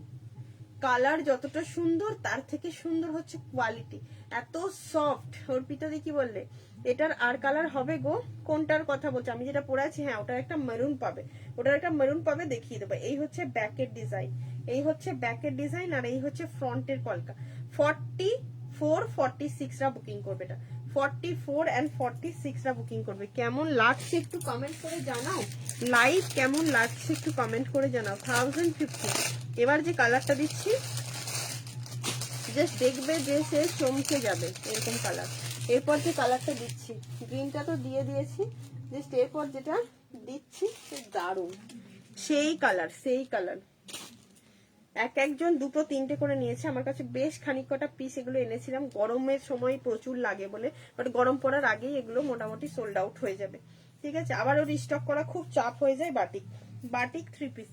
কালার যতটা সুন্দর তার থেকে সুন্দর হচ্ছে কোয়ালিটি, এত সফট। অর্পিতা দি কি বললে এটার আর কালার হবে গো? কোনটার কথা বলছো? আমি যেটা পরে আছি, হ্যাঁ ওটার একটা মেরুন পাবে, ওটার একটা মেরুন পাবে, দেখিয়ে দেবো। এই হচ্ছে ব্যাকের ডিজাইন, এই হচ্ছে ব্যাকের ডিজাইন, আর এই হচ্ছে ফ্রন্টের কলকা। 44 46 রা বুকিং করবে, এটা 44 and 46 রা বুকিং করবে। কেমন লাগছে একটু কমেন্ট করে জানাও, লাইভ কেমন লাগছে একটু কমেন্ট করে জানাও। 1050। এবার যে কালারটা দিচ্ছি জাস্ট দেখবে যে সে চমকে যাবে, এরকম কালার। এরপর যে কালারটা দিচ্ছি, গ্রিনটা তো দিয়ে দিয়েছি, জাস্ট এরপর যেটা দিচ্ছি সে দারুণ, সেই কালার সেই কালার। এক একজন দুটো তিনটে করে নিয়েছে, আমার কাছে বেশ খানিক কটা পিস এগুলো এনেছিলাম, গরমের সময় প্রচুর লাগে বলে, বাট গরম পড়ার আগেই এগুলো মোটামুটি সোল্ড আউট হয়ে যাবে, ঠিক আছে। আবারও রিস্টক করা খুব চাপ হয়ে যায়। বাটিক, বাটিক 3 পিস,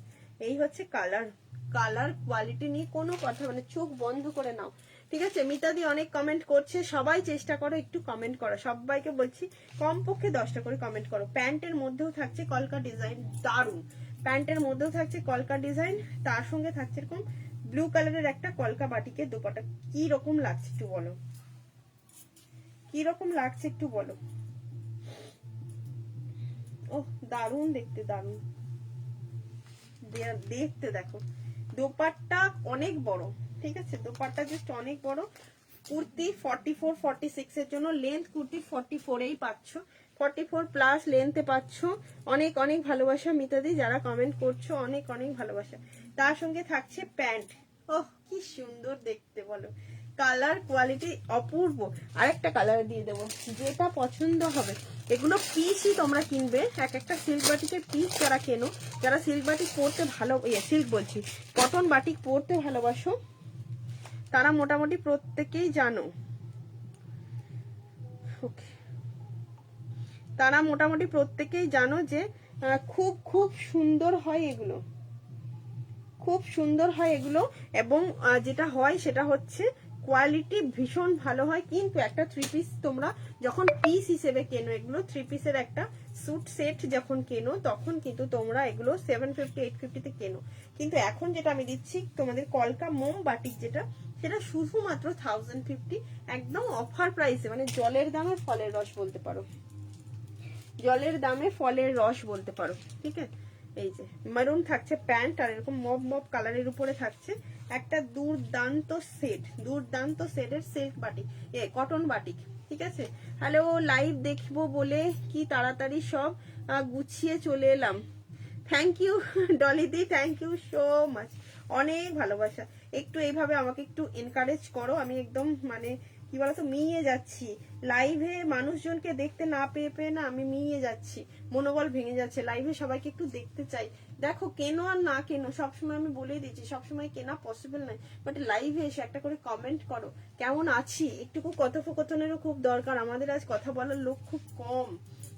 এই হচ্ছে কালার। কালার কোয়ালিটি নিয়ে কোনো কথা, মানে চোখ বন্ধ করে নাও, ঠিক আছে। মিতাদি অনেক কমেন্ট করছে, সবাই চেষ্টা করো একটু কমেন্ট করো, সবাইকে বলছি কমপক্ষে 10টা করে কমেন্ট করো। প্যান্টের মধ্যেও থাকছে কলকা ডিজাইন, দারুন। প্যান্টের মধ্যেও থাকছে কলকা ডিজাইন, তার সঙ্গে থাকছে এরকম ব্লু কালারের একটা কলকা বাটিকের দোপাটা। কি রকম লাগছে একটু বলো, কি রকম লাগছে একটু বলো। ওহ দারুন দেখতে, দারুন দেখতে। দেখো দোপাট্টা অনেক বড়, ঠিক আছে, দোপাট্টা জাস্ট অনেক বড়। কুর্তি 44 46 এর জন্য, লেন্থ কুর্তি 44 এই পাচ্ছ, 44 প্লাস লেন্থে পাচ্ছ। অনেক অনেক ভালোবাসা মিতাদি, যারা কমেন্ট করছো অনেক অনেক ভালোবাসা। তার সঙ্গে থাকছে প্যান্ট, ওহ কি সুন্দর দেখতে বলো, কালার কোয়ালিটি অপূর্ব। আরেকটা কালার দিয়ে দেবো, যেটা পছন্দ হবে। এগুলো পিসই তোমরা কিনবে, এক একটা সিল্ক বাটিকের পিস যারা কেনো, যারা সিল্ক বাটিক পরতে ভালো, সিল্ক বলছি কটন বাটিক পরতে ভালোবাসো, তারা মোটামুটি প্রত্যেকেই জানো, তারা মোটামুটি প্রত্যেকেই জানো যে খুব খুব সুন্দর হয় এগুলো, খুব সুন্দর হয় এগুলো। এবং যেটা হয় সেটা হচ্ছে কোয়ালিটি ভীষণ ভালো হয়। কিন্তু একটা 3 পিস তোমরা যখন পিস হিসেবে কেনো, এগুলো 3 পিসের একটা স্যুট সেট যখন কেনো, তখন কিন্তু তোমরা এগুলো 750 850 তে কেনো। কিন্তু এখন যেটা আমি দিচ্ছি তোমাদের কলকা মোম বাটিক, যেটা সেটা শুধুমাত্র 1050, একদম অফার প্রাইসে, মানে জলের দামে ফলের রস বলতে পারো, জলের দামে ফলের রস বলতে পারো, ঠিক আছে। এই যে মারুন থাকছে প্যান্ট, আর এরকম মব মব কালারের উপরে থাকছে একটা দুর্দান্ত সেট, দুর্দান্ত সেটের সিল্ক বাটিক, কটন বাটিক, ঠিক আছে। হ্যালো, লাইভ দেখবো বলে কি তাড়াতাড়ি সব গুছিয়ে চলে এলাম। থ্যাংক ইউ ডলিদি, থ্যাংক ইউ সো মাচ, অনেক ভালোবাসা। একটু এইভাবে আমাকে একটু এনকারেজ করো, আমি একদম মানে কি বলতো মিয়ে যাচ্ছি, লাইভে মানুষজনকে দেখতে না পেয়ে পেয়ে না আমি মিয়ে যাচ্ছি, মনোবল ভেঙে যাচ্ছে। লাইভে সবাইকে একটু দেখতে চাই। দেখো কেনো আর না কেনো সবসময় আমি বলেই দিচ্ছি, সবসময় কেনা পসিবল নয়, বাট লাইভে এসে একটা করে কমেন্ট করো, কেমন আছি, একটুকু কথোপকথনেরও খুব দরকার। আমাদের আজ কথা বলার লোক খুব কম,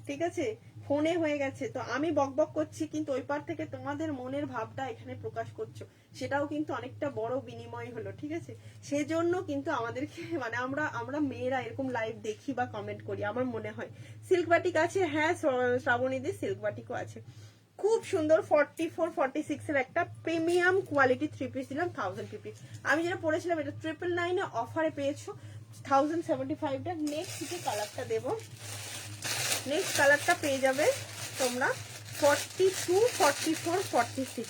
ঠিক আছে, ফোনে হয়ে গেছে। তো আমি বকবক করছি, কিন্তু ওই পার থেকে তোমাদের মনের ভাবটা এখানে প্রকাশ করছো, সেটাও কিন্তু অনেকটা বড় বিনিময় হলো, ঠিক আছে। সেজন্য কিন্তু আমাদেরকে মানে আমরা মেয়েরা এরকম লাইভ দেখি বা কমেন্ট করি, আমার মনে হয়। সিল্ক বাটিক আছে, হ্যাঁ শ্রাবণীদি সিল্ক বাটিকও আছে। খুব সুন্দর 44-46 এর একটা প্রিমিয়াম কোয়ালিটি 3 পিস দিলাম 1050। আমি যেটা পরেছিলাম এটা 999 এ অফারে পেয়েছো 1075 টা। নেক্সট যে কালারটা দেবো, নেক্সট কালারটা পেয়ে যাবে তোমরা 42-44-46।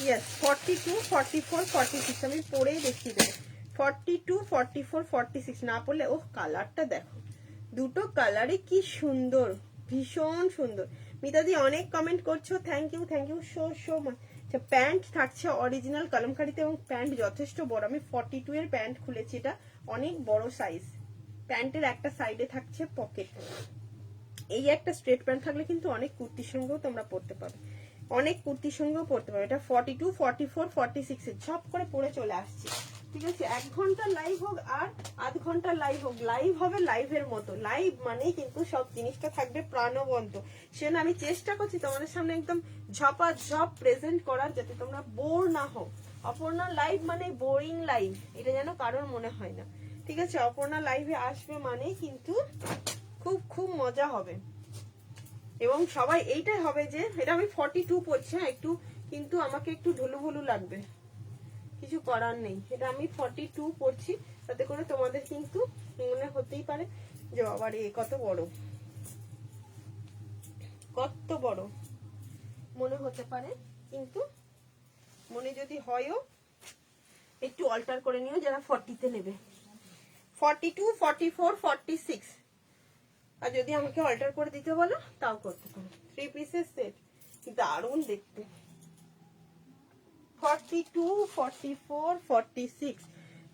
ইয়েস 42-44-46 আমি পরেই দেখিয়ে দেবো। 42-44-46 না পড়লে ও কালারটা দেখো, দুটো কালারই কি সুন্দর, ভীষণ সুন্দর। মিতাদি অনেক কমেন্ট করছো, thank you so much. Pant থাকছে অরিজিনাল কলমকারীতে এবং প্যান্ট যথেষ্ট বড়। আমি 42 এর প্যান্ট খুলেছি, এটা অনেক বড় সাইজ। প্যান্টের একটা সাইডে থাকছে পকেট। এই একটা স্ট্রেট প্যান্ট থাকলে কিন্তু অনেক কুর্তির সঙ্গেও তোমরা পরতে পারো, অনেক কুর্তির সঙ্গেও পরতে পারো। এটা 42-44-46 এ ঝপ করে পরে চলে আসছে, ঠিক আছে। 1 ঘন্টা লাইভ হোক আর আধ ঘন্টা লাইভ হোক, লাইভ হবে লাইভের মতো। লাইভ মানে কিন্তু সব জিনিসটা থাকবে প্রাণবন্ত। সেজন্য আমি চেষ্টা করছি তোমাদের সামনে একদম ঝপাঝপ প্রেজেন্ট করার, যাতে তোমরা বোর না হও। অপর্ণা লাইভ মানে বোরিং লাইভ, এটা যেন কারোর মনে হয় না, ঠিক আছে। অপর্ণা লাইভে আসবে মানে কিন্তু খুব খুব মজা হবে। এবং সবাই এইটাই হবে যে এটা আমি 42 পড়ছি, হ্যাঁ একটু কিন্তু আমাকে একটু ঢুলু ভুলু লাগবে, কিছু করার নেই। এটা আমি 42 পড়ছি, তাতে করে তোমাদের কিন্তু মনে হতেই পারে যে বাবা রে কত বড়, কত বড় মনে হতে পারে। কিন্তু মনে যদি হয়ও একটু অল্টার করে নিও যারা 40-তে নেবে। 42-44-46 আর যদি আমাকে অল্টার করে দিতে বলো তাও করতে পারো। 3 পিসের সেট, দারুণ দেখতে। 42-44-46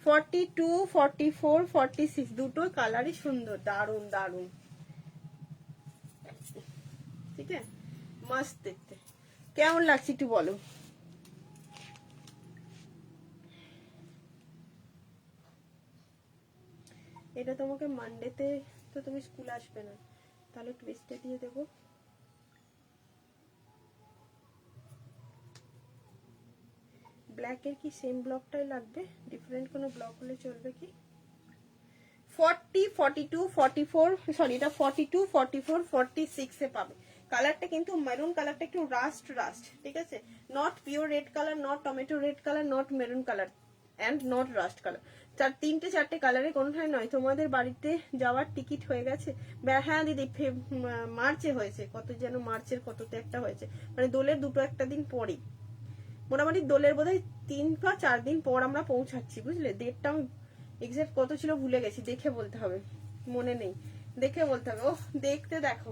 42-44-46 দুটো কালারই সুন্দর, দারুণ দারুণ, ঠিক আছে, মাস্ট দেখতে। কেমন লাগছে একটু বলো। এটা তোমাকে মানডেতে তো তুমি স্কুল আসবে না, তাহলে টুইস্টে দিয়ে দেবো। ব্ল্যাকের কি সেম ব্লকটাই লাগবে, ডিফারেন্ট কোনো ব্লক হলে চলবে কি? 40-42-44 সরি এটা 42-44-46 এ পাবে। কালারটা কিন্তু মেরুন কালারটা একটু রাস্ট, ঠিক আছে। Not pure red colour, not tomato red colour, not maroon colour and not rust colour. চারটে কালারে কোনটাই নয়। তোমাদের বাড়িতে যাওয়ার টিকিট হয়ে গেছে? হ্যাঁ দিদি, মার্চে হয়েছে, কত যেন মার্চের কততে একটা হয়েছে, মানে দোলের দুটো একটা দিন পরেই। মোটামুটি দোলের বোধহয় 3 বা 4 দিন পর আমরা পৌঁছাচ্ছি, বুঝলে। ডেটটা আমি এক্সাক্ট কত ছিল ভুলে গেছি, দেখে বলতে হবে, মনে নেই, দেখে বলতে হবে। ও দেখতে দেখো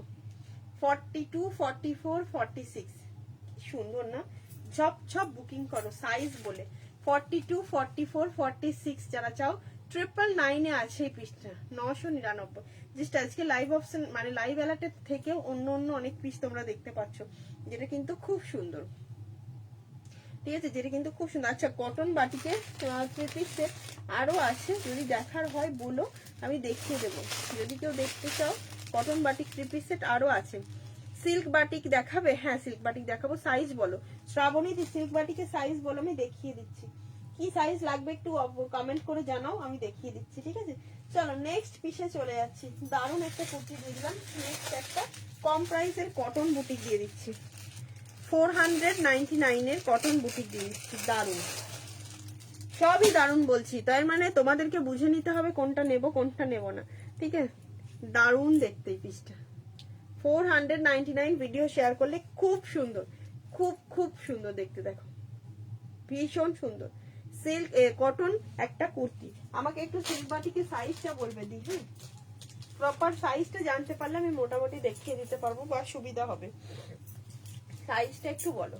42-44-46 কি সুন্দর না। ঝপ ঝপ বুকিং করো সাইজ বলে। 42-44-46 যারা চাও 999 এ আছে এই পিসটা 999। জাস্ট আজকে লাইভ অপশন মানে লাইভ অ্যালার্টের থেকেও অন্য অনেক পিস তোমরা দেখতে পাচ্ছ, যেটা কিন্তু খুব সুন্দর, ঠিক আছে, যেটা কিন্তু খুব সুন্দর। আচ্ছা কটন বাটিকে 3 পিস সেট আরো আছে, যদি দেখার হয় বলো, আমি দেখিয়ে দেবো। যদি কেউ দেখতে চাও কটন বাটিক 3 পিস সেট আরো আছে। সিল্ক বাটিক দেখাবে? হ্যাঁ সিল্ক বাটিক দেখাবো। সাইজ বলো শ্রাবণী, সিল্ক বাটিকের সাইজ বলো, আমি দেখিয়ে দিচ্ছি। কি সাইজ লাগবে একটু কমেন্ট করে জানাও, আমি দেখিয়ে দিচ্ছি, ঠিক আছে। চলো নেক্সট পিসে চলে যাচ্ছি। দারুণ একটা কুর্তি দিয়ে দিলাম। নেক্সট একটা কম প্রাইসের কটন বুটিক দিয়ে দিচ্ছি, 499 এর কটন বুটিক দিয়ে দিচ্ছি। দারুণ, সবই দারুণ বলছি, তাই মানে তোমাদেরকে বুঝে নিতে হবে কোনটা নেব কোনটা নেব না, ঠিক আছে। দারুণ দেখতে এই পিসটা, 499 ভিডিও শেয়ার করলে খুব সুন্দর, খুব খুব সুন্দর দেখতে, দেখো ভীষণ সুন্দর। সিল্ক কটন একটা কুর্তি। আমাকে একটু সিল্ক বাটিকের সাইজটা বলবে দি, হ্যাঁ প্রপার সাইজটা জানতে পারলে আমি মোটামুটি দেখিয়ে দিতে পারবো বা সুবিধা হবে। সাইজটা একটু বলো।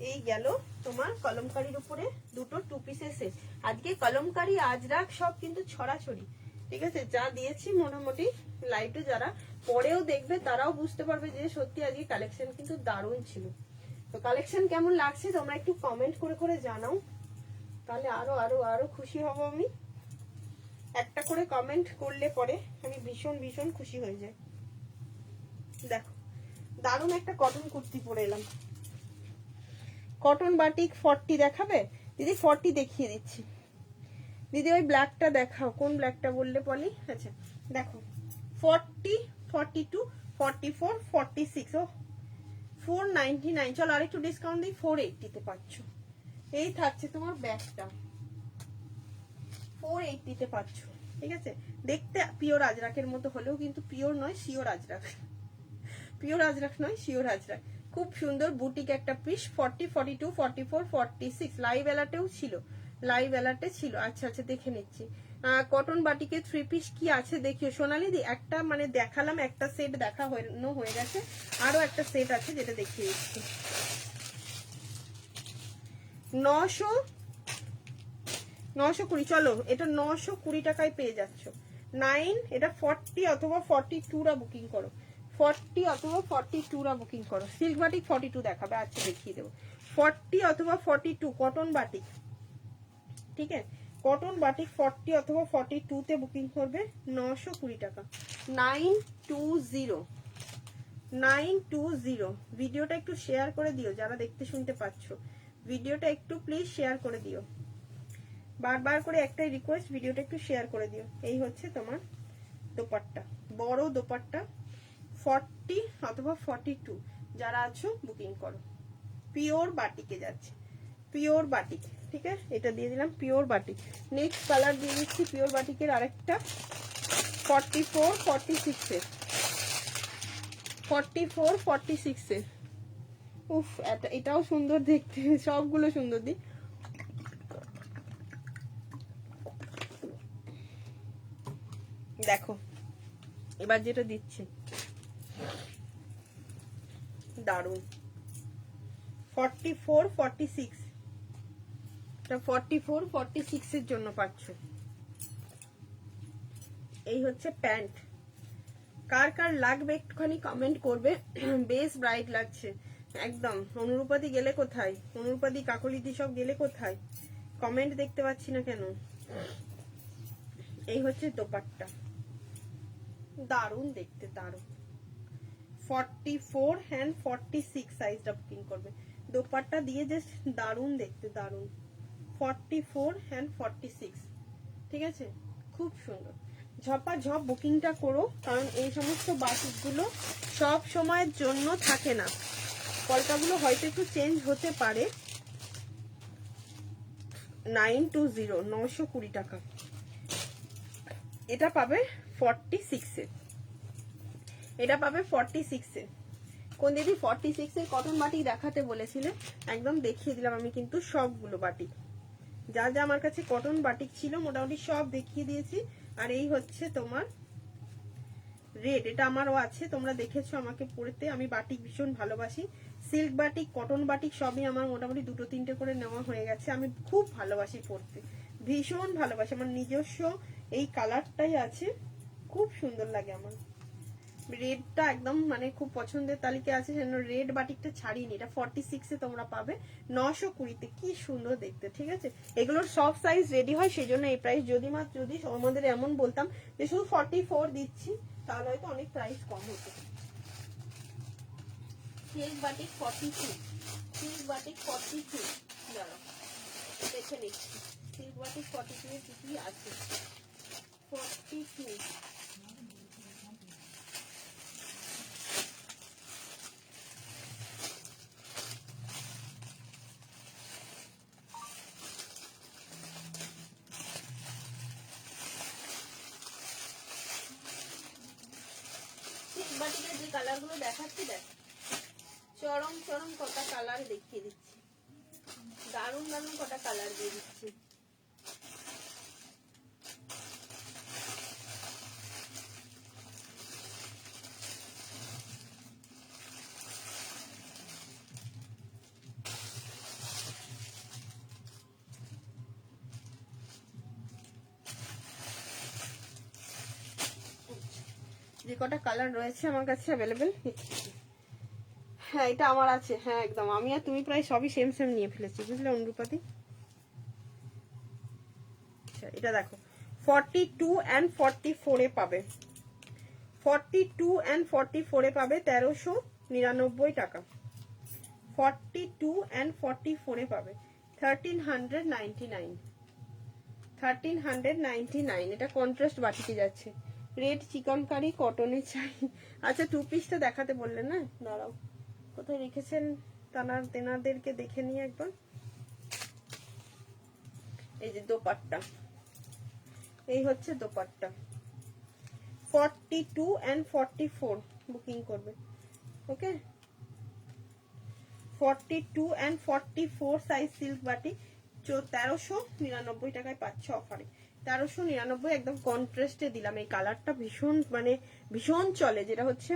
এই গেল তোমার কলমকারীর উপরে দুটো 2 পিসের সেট। আজকে কলমকারী আজরাক সব কিন্তু ছড়াছড়ি, ঠিক আছে। যা দিয়েছি মোটামুটি লাইভে যারা পরেও দেখবে তারাও বুঝতে পারবে যে সত্যি আজকে কালেকশন কিন্তু দারুণ ছিল। তো কালেকশন কেমন লাগছে তোমরা একটু কমেন্ট করে করে জানাও, তাহলে আরো আরো আরো খুশি হব আমি। একটা করে কমেন্ট করলে পরে আমি ভীষণ ভীষণ খুশি হয়ে যাই। দেখো দারুণ একটা কটন কুর্তি পরে এলাম। কটন বাটিক 40 দেখাবে দিদি? 40 দেখিয়ে দিচ্ছি দিদি। ওই ব্ল্যাকটা দেখাও, কোন ব্ল্যাকটা বললে পলি? আচ্ছা দেখো 40, 42, 44, 46। ও 499। চলো আরেকটু ডিসকাউন্ট দিই, 480 পাচ্ছ। এই থাকছে তোমার ব্যাগটা, 480 পাচ্ছ। ঠিক আছে, দেখতে পিওর আজরাকের মতো হলেও কিন্তু পিওর নয়, শিওর আজরাক। পিওর আজরাক নয়, শিওর আজরাক। খুব সুন্দর বুটিক একটা পিস। 40, 42, 44, 46 লাইভ অ্যালার্টেও ছিল, লাইভ অ্যালার্টে ছিল। আচ্ছা আচ্ছা, দেখে নিচ্ছি। কটন বাটিকে 3 পিস কি আছে দেখিও সোনালি দি। একটা মানে দেখালাম, একটা সেট দেখা হয়ে গেছে, আরো একটা সেট আছে যেটা দেখিয়ে দিচ্ছি। 920। চলো এটা 920 টাকায় পেয়ে যাচ্ছ। 9, এটা 40 অথবা 42 রা বুকিং করো, 40 অথবা 42 রা বুকিং করো। সিল্ক বাটিক 42 দেখাবে, আচ্ছা দেখিয়ে দেবো। 40 অথবা 42 কটন বাটিক, ঠিক আছে, কটন বাটিক 40 অথবা 42 তে বুকিং করবে, 920 টাকা। 920। ভিডিওটা একটু শেয়ার করে দিও যারা দেখতে শুনতে পাচ্ছ, ভিডিওটা একটু প্লিজ শেয়ার করে দিও। বারবার করে একটাই রিকোয়েস্ট, ভিডিওটা একটু শেয়ার করে দিও। এই হচ্ছে তোমার দোপাট্টা, বড় দোপাট্টা। 40 অথবা 42 যারা আছো বুকিং করো। পিওর বাটিকে যাচ্ছে, পিওর বাটিক। ঠিক আছে, এটা দিয়ে দিলাম পিওর বাটিক। নেক্সট কালার দিয়ে দিচ্ছি পিওর বাটিকের আরেকটা, 44, 46 এর, 44, 46 এর। উফ, এটাও সুন্দর দেখতে, সবগুলো সুন্দর। দি দেখো এবার যেটা দিচ্ছি, দারুন। 44, 46, এটা 44, 46 এর জন্য পাচ্ছ। এই হচ্ছে প্যান্ট। কার কার লাগবে একটুখানি কমেন্ট করবে। বেশ ব্রাইট লাগছে একদম। অনুরূপাদি গেলে কোথায়? অনুরূপাদি, কাকলিদি সব গেলে কোথায়? কমেন্ট দেখতে পাচ্ছি না কেন? এই হচ্ছে দোপাট্টা, দারুন দেখতে, দারুন। 44 হ্যান্ড 46 সাইজটা বুকিং করবে। দোপাট্টা দিয়ে জাস্ট দারুন দেখতে, দারুন। 44 হ্যান্ড 46, ঠিক আছে, খুব সুন্দর। ঝপাঝপ বুকিংটা করো, কারণ এই সমস্ত বাটিকগুলো সব সময়ের জন্য থাকে না, কলকাগুলো হয়তো একটু চেঞ্জ হতে পারে। 920, 920 টাকা। এটা পাবে 46 এ, এটা পাবে 46 এ। কোন দিদি 46 এর কটন বাটিক দেখাতে বলেছিলে, একদম দেখিয়ে দিলাম আমি কিন্তু সবগুলো বাটিক। যা যা আমার কাছে কটন বাটিক ছিল মোটামুটি সব দেখিয়ে দিয়েছি। আর এই হচ্ছে তোমার রেড, এটা আমারও আছে, তোমরা দেখেছো আমাকে পড়তে। আমি বাটিক ভীষণ ভালোবাসি, সিল্ক বাটিক, কটন বাটিক সবই আমার মোটামুটি 2-3টে করে নেওয়া হয়ে গেছে। আমি খুব ভালোবাসি পড়তে, ভীষণ ভালোবাসি। আমার নিজস্ব এই কালারটাই আছে, খুব সুন্দর লাগে আমার। রেডটা একদম মানে খুব পছন্দের তালিকায় আছে, সেজন্য রেড বাটিকটা ছাড়িনি। এটা 46 এ তোমরা পাবে, 920-তে। কি সুন্দর দেখতে, ঠিক আছে। এগুলোর সব সাইজ রেডি হয়, সেই জন্য এই প্রাইস। যদি আমাদের এমন বলতাম যে শুধু 44 দিচ্ছি, তাহলে হয়তো অনেক প্রাইস কম হতো। সিল্ক বাটিক 42, সিল্ক বাটিক 42, দাঁড়াও দেখে নিচ্ছি সিল্ক বাটিক 42 এর কি আছে। 42, বাটিকের যে কালারগুলো দেখাচ্ছি দেখ, চরম চরম কটা কালার দেখিয়ে দিচ্ছি, দারুণ দারুণ কটা কালার দিয়ে দিচ্ছি। যে কটা কালার রয়েছে আমার কাছে অ্যাভেলেবেল, হ্যাঁ এটা আমার আছে, হ্যাঁ একদম। আমি আর তুমি প্রায় সবই সেম সেম নিয়ে ফেলেছি, বুঝলে অনুরূপাদি। আচ্ছা এটা দেখো, 42 and 44 এ পাবে, 42 and 44 এ পাবে 1399 টাকা। 42 and 44 এ পাবে 1399, 1399। এটা কন্ট্রাস্ট বাটিতে যাচ্ছে, রেড চিকনকারি কটনে চাই। আচ্ছা 2 পিসটা দেখাতে বললেন না, দাঁড়াও কোথায় রেখেছেন তেনাদেরকে দেখে নিয়ে একবার। এই যে দোপাট্টা, এই হচ্ছে দোপাট্টা। 42 and 44 বুকিং করবে। ওকে, 42 and 44 সাইজ সিল্ক বাটিক 1399 টাকায় পাচ্ছ অফারে। 1399 একদম কন্ট্রাস্টে দিলাম। এই কালারটা ভীষণ মানে ভীষণ চলে, যেটা হচ্ছে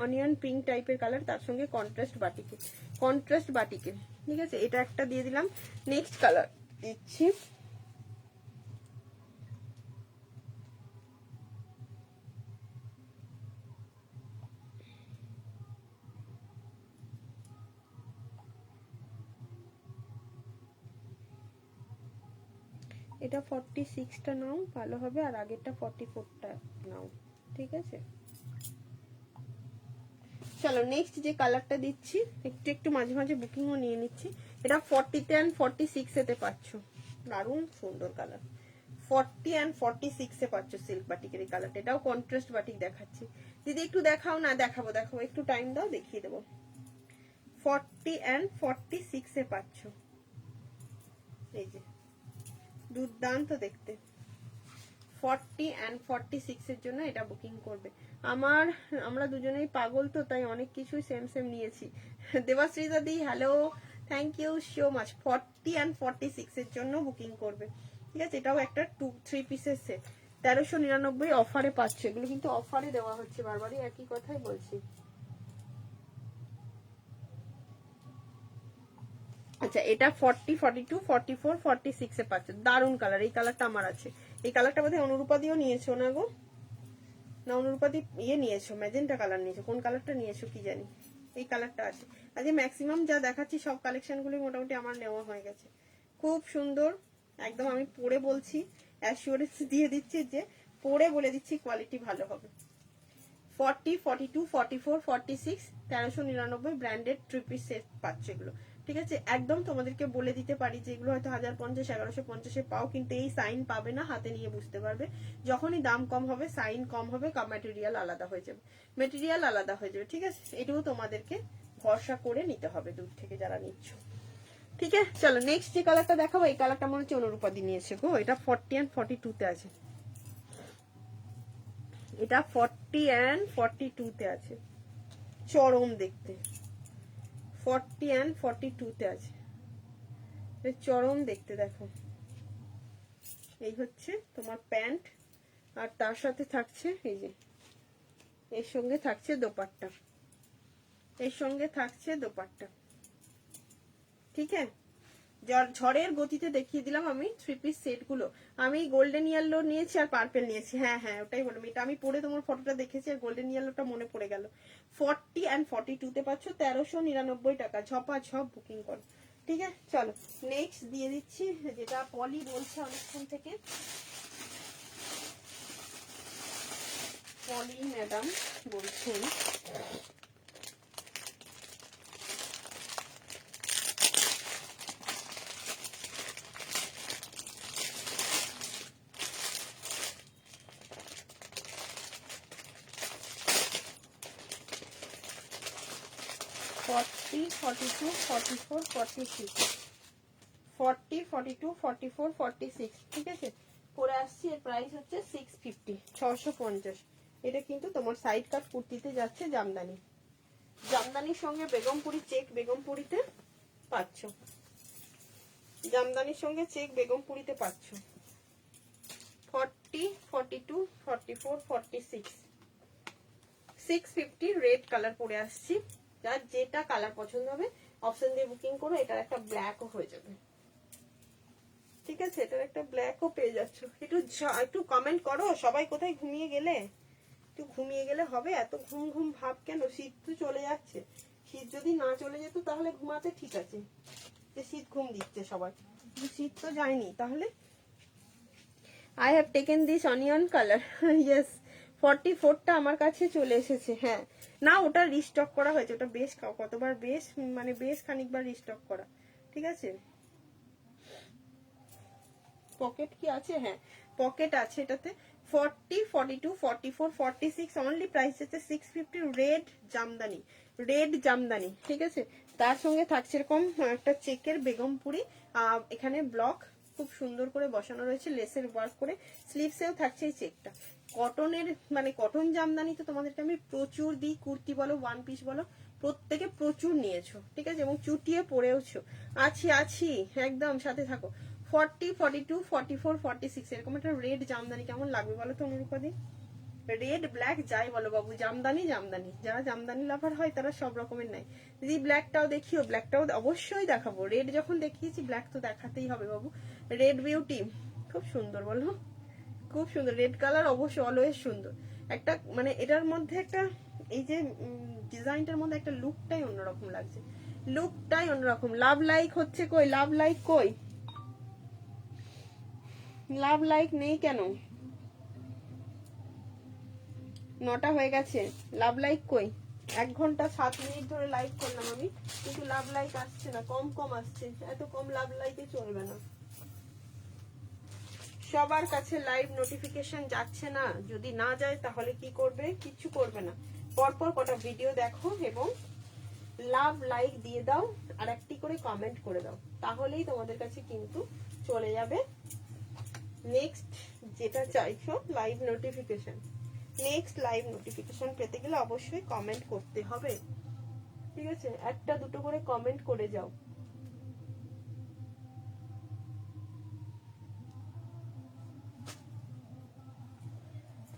অনিয়ন পিঙ্ক টাইপের কালার, তার সঙ্গে কন্ট্রাস্ট বাটিকে ঠিক আছে। এটা একটা দিয়ে দিলাম। নেক্সট কালার দিচ্ছি, এটা 46টা নাও ভালো হবে, আর আগেরটা 44টা নাও, ঠিক আছে। চলো নেক্সট যে কালারটা দিচ্ছি, একটু একটু মাঝে মাঝে বুকিংও নিয়ে নিচ্ছি। এটা 40 and 46 এতে পাচ্ছ, দারুণ সুন্দর কালার। 40 and 46 এ পাচ্ছ সিল্ক বাটিকের এই কালারটা। এটাও কন্ট্রাস্ট বাটিক দেখাচ্ছি। দিদি একটু দেখাও না। দেখাবো একটু টাইম দাও, দেখিয়ে দেবো। 40 and 46 এ পাচ্ছ। এই যে দুর্দান্ত দেখতে। 40 and 46 এর জন্য এটা বুকিং করবে। আমরা দুজনেই পাগল তো, তাই অনেক কিছু সেম নিয়েছি। দেবাশ্রী দাদি hello, thank you so much. 40 and 46 এর জন্য বুকিং করবে, ঠিক আছে। এটাও একটা 2-3 পিসের সেট, 1399 অফারে পাচ্ছে। এগুলো কিন্তু অফারে দেওয়া হচ্ছে, বারবারই একই কথাই বলছি। আচ্ছা, এটা 40, 42, 44, 46 এ পাচ্ছে। দারুন কালার। এই কালারটা আমার আছে। এই কালারটা বোধহয় অনুরূপা দিয়েও নিয়েছো না গো? না, অনুরূপা দি নিয়েছো, ম্যাজেন্টা কালার নিয়েছো। কোন কালারটা নিয়েছো কি জানি। এই কালারটা আছে। আজকে ম্যাক্সিমাম যা দেখাচ্ছি সব কালেকশনগুলো মোটামুটি আমার নেওয়া হয়ে গেছে। খুব সুন্দর একদম। আমি পরে বলছি, অ্যাসিওরেন্স দিয়ে দিচ্ছি যে পরে বলে দিচ্ছি কোয়ালিটি ভালো হবে। 40, 42, 44, 46, 1399 ব্র্যান্ডেড 3 পিস সেট পাচ্ছে এগুলো, ঠিক আছে। একদম তোমাদেরকে বলে দিতে পারি যে এগুলো হয়তো 1050, 1150 পাও, কিন্তু এই সাইন পাবে না। হাতে নিয়ে বুঝতে পারবে। যখনই দাম কম হবে, সাইন কম হবে, ম্যাটেরিয়াল আলাদা হয়ে যাবে, ঠিক আছে। এটুকু তোমাদেরকে ভরসা করে নিতে হবে দূর থেকে যারা নিচ্ছ, ঠিক আছে। চলো নেক্সট যে কালারটা দেখাবো, এই কালারটা মনে হচ্ছে অনুরূপা দি নিয়েছে গো। এটা 40 and 42 তে আছে। এটা 40 and 42 তে আছে, চরম দেখতে। 40 and 42 তে আছে, চরম দেখতে। দেখো, এই হচ্ছে তোমার প্যান্ট, আর তার সাথে থাকছে এই যে এর সঙ্গে থাকছে দোপাট্টা, ঠিক আছে। ঝড়ের গতিতে দেখিয়ে দিলাম আমি 3 পিস সেট গুলো। আমি গোল্ডেন ইয়েলো নিয়েছি আর পার্পেল নিয়েছি। হ্যাঁ ওটাই বললাম। এটা আমি পরে তোমার ফটোটা দেখেছি আর গোল্ডেন ইয়েলোটা মনে পড়ে গেল। 40 and 42 তে পাচ্ছ 1399 টাকা। ঝপাঝপ বুকিং করো, ঠিক আছে। চলো নেক্সট দিয়ে দিচ্ছি, যেটা পলি বলছে অনেকক্ষণ থেকে। পলি ম্যাডাম বলছেন 40, 42, 44, 46, 40, 42, 44, 46, ঠিক আছে। পরে আসছি। এর প্রাইস হচ্ছে 650, 650। এটা কিন্তু তোমার সাইড কাট কুর্তিতে যাচ্ছে জামদানির সঙ্গে বেগমপুরি চেক, বেগমপুরিতে পাচ্ছ। জামদানির সঙ্গে চেক বেগমপুরিতে পাচ্ছ। 40, 42, 44, 46, 650 রেড কালার পরে আসছি। যার যেটা কালার পছন্দ হবে অপশন দিয়ে বুকিং করো। এটার একটা ব্ল্যাকও হয়ে যাবে, ঠিক আছে। এটার একটা ব্ল্যাকও পেয়ে যাচ্ছ। একটু কমেন্ট করো সবাই, কোথায় ঘুমিয়ে গেলে? একটু ঘুমিয়ে গেলে হবে? এত ঘুম ঘুম ভাব কেন? শীত তো চলে যাচ্ছে। শীত যদি না চলে যেত তাহলে ঘুমাতে ঠিক আছে, যে শীত ঘুম দিচ্ছে সবাই, শীত তো যায়নি। তাহলে I have taken this onion colour, yes. 44টা আমার কাছে চলে এসেছে। হ্যাঁ, না ওটা রিস্টক করা হয়েছে। ওটা বেশ কতবার, বেশ খানিকবার রিস্টক করা, ঠিক আছে। পকেট কি আছে? হ্যাঁ পকেট আছে এটাতে। 40, 42, 44, 46 অনলি প্রাইস হচ্ছে 650 রেড জামদানি। রেড জামদানি, ঠিক আছে। তার সঙ্গে থাকছে এরকম একটা চেকের বেগমপুরি, এখানে ব্লক খুব সুন্দর করে বসানো রয়েছে লেসের ওয়ার্ক করে, স্লিভসেও থাকছে এই চেকটা। কটনের মানে কটন জামদানি তো তোমাদেরকে আমি প্রচুর দিই, কুর্তি বলো ওয়ান পিস বলো প্রত্যেকে প্রচুর নিয়েছো, ঠিক আছে, এবং চুটিয়ে পরেওছো। আছি আছি একদম সাথে থাকো। 40, 42, 44, 46 এরকম একটা রেড জামদানি কেমন লাগবে বলো তো অনুরূপাদি? রেড ব্ল্যাক যাই বলো বাবু, জামদানি জামদানি, যারা জামদানি লাভার হয় তারা সব রকমের নেয়। দিদি ব্ল্যাকটাও দেখিও, ব্ল্যাকটাও অবশ্যই দেখাবো, রেড যখন দেখিয়েছি ব্ল্যাক তো দেখাতেই হবে বাবু। রেড বিউটি খুব সুন্দর বলো, খুব সুন্দর, রেড কালার অবশ্যই অলওয়েজ সুন্দর। একটা মানে এটার মধ্যে একটা এই যে ডিজাইনটার মধ্যে একটা লুকটাই অন্যরকম লাগছে, লুকটাই অন্যরকম। লাভ লাইক হচ্ছে কই, লাভ লাইক কই, লাভ লাইক নেই কেন? 9টা হয়ে গেছে, লাভ লাইক কই? 1 ঘন্টা 7 মিনিট ধরে লাইভ করলাম আমি, কিন্তু লাভ লাইক আসছে না, কম কম আসছে, এত কম লাভ লাইকে চলবে না। সবার কাছে লাইভ নোটিফিকেশন যাচ্ছে না, যদি না যায় তাহলে কি করবে? কিচ্ছু করবে না, পরপর কটা ভিডিও দেখো এবং লাভ লাইক দিয়ে দাও আর একটি করে কমেন্ট করে দাও, তাহলেই তোমাদের কাছে কিন্তু চলে যাবে নেক্সট যেটা চাইছো live notification. Next live notification পেতে গেলে অবশ্যই কমেন্ট করতে হবে, ঠিক আছে, একটা দুটো করে কমেন্ট করে যাও।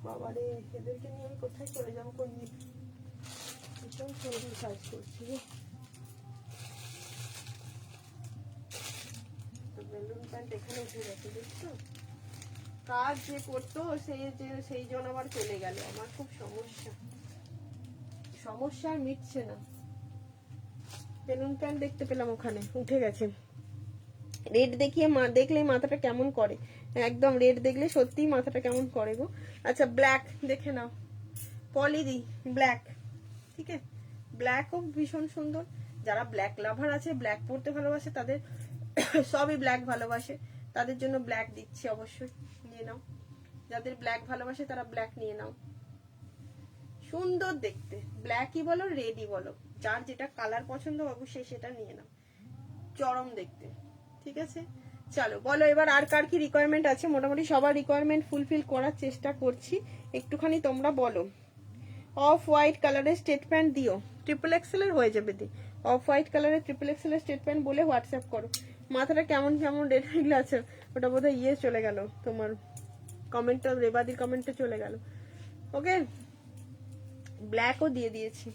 বাবারে এদেরকে নিয়ে আমি কোথায় চলে যাবো, কোন দিন ভীষণ সুন্দর কাজ করছি। বেলুন প্যান্ট এখানে উঠে গেছে দেখছো, কাজ যে করতো সেই জন আবার চলে গেল, আমার খুব সমস্যা, সমস্যা আর মিটছে না। বেলুন প্যান্ট দেখতে পেলাম ওখানে উঠে গেছে। রেড দেখিয়ে দেখলেই মাথাটা কেমন করে, একদম রেড দেখলে সত্যিই মাথাটা কেমন করে গো। আচ্ছা ব্ল্যাক দেখে নাও, পলিদি ব্ল্যাক, ঠিক আছে, ব্ল্যাকও ভীষণ সুন্দর। যারা ব্ল্যাক লাভার আছে, ব্ল্যাক পরতে ভালোবাসে, তাদের সবই ব্ল্যাক ভালোবাসে, তাদের জন্য ব্ল্যাক দিচ্ছি, অবশ্যই নিয়ে নাও। যাদের ব্ল্যাক ভালোবাসে তারা ব্ল্যাক নিয়ে নাও, সুন্দর দেখতে, ব্ল্যাকই বলো রেডই বলো, যার যেটা কালার পছন্দ বাবু সে সেটা নিয়ে নাও, চরম দেখতে, ঠিক আছে। চলো বলো এবার আর কার কি রিকোয়ারমেন্ট আছে, মোটামুটি সবার রিকোয়ারমেন্ট ফুলফিল করার চেষ্টা করছি, একটুখানি তোমরা বলো। অফ হোয়াইট কালারের স্টেট প্যান্ট দিও, ট্রিপল এক্সেল এর হয়ে যাবে দি, অফ হোয়াইট কালারের ট্রিপল এক্সেল এর স্টেট প্যান্ট বলে হোয়াটসঅ্যাপ করো। মাথাটা কেমন কেমন রেড এগুলো আছে, ওটা বোধহয় ইয়ে চলে গেল তোমার কমেন্টটা, রেবাদির কমেন্টে চলে গেল। ওকে ব্ল্যাকও দিয়ে দিয়েছি।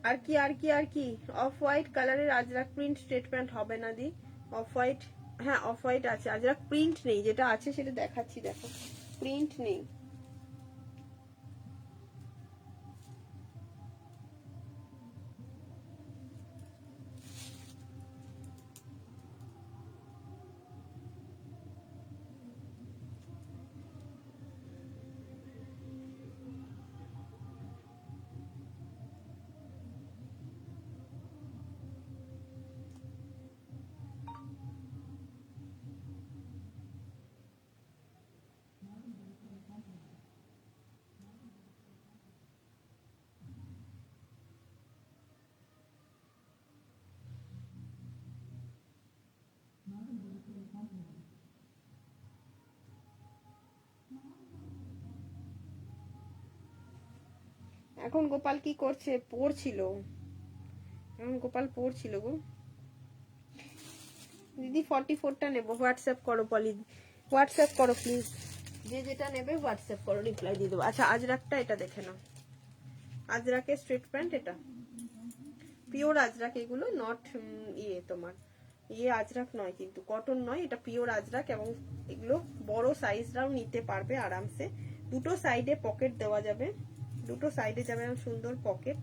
আর কি আর কি আর কি, অফ হোয়াইট কালারের আজরাক প্রিন্ট স্টেট প্যান্ট হবে না দি, অফ হোয়াইট, হ্যাঁ অফ হোয়াইট আছে, আজরাক প্রিন্ট নেই, যেটা আছে সেটা দেখাচ্ছি, দেখো প্রিন্ট নেই। এখন গোপাল কি করছে? পড়ছিল, এখন গোপাল পড়ছিল গো। দিদি 44টা নেবো, হোয়াটসঅ্যাপ করো পলি, হোয়াটসঅ্যাপ করো প্লিজ, যে যেটা নেবে হোয়াটসঅ্যাপ করো, রিপ্লাই দিয়ে দেবো। আচ্ছা আজরাকটা এটা দেখে নাও, আজরাকের স্ট্রিট প্যান্ট, এটা পিওর আজরাক, এগুলো নট ইয়ে তোমার ইয়ে আজরাক নয়, কিন্তু কটন নয়, এটা পিওর আজরাক। এবং এগুলো বড় সাইজরাও নিতে পারবে আরামসে। দুটো সাইডে পকেট দেওয়া যাবে, দুটো সাইডে যাবে সুন্দর পকেট,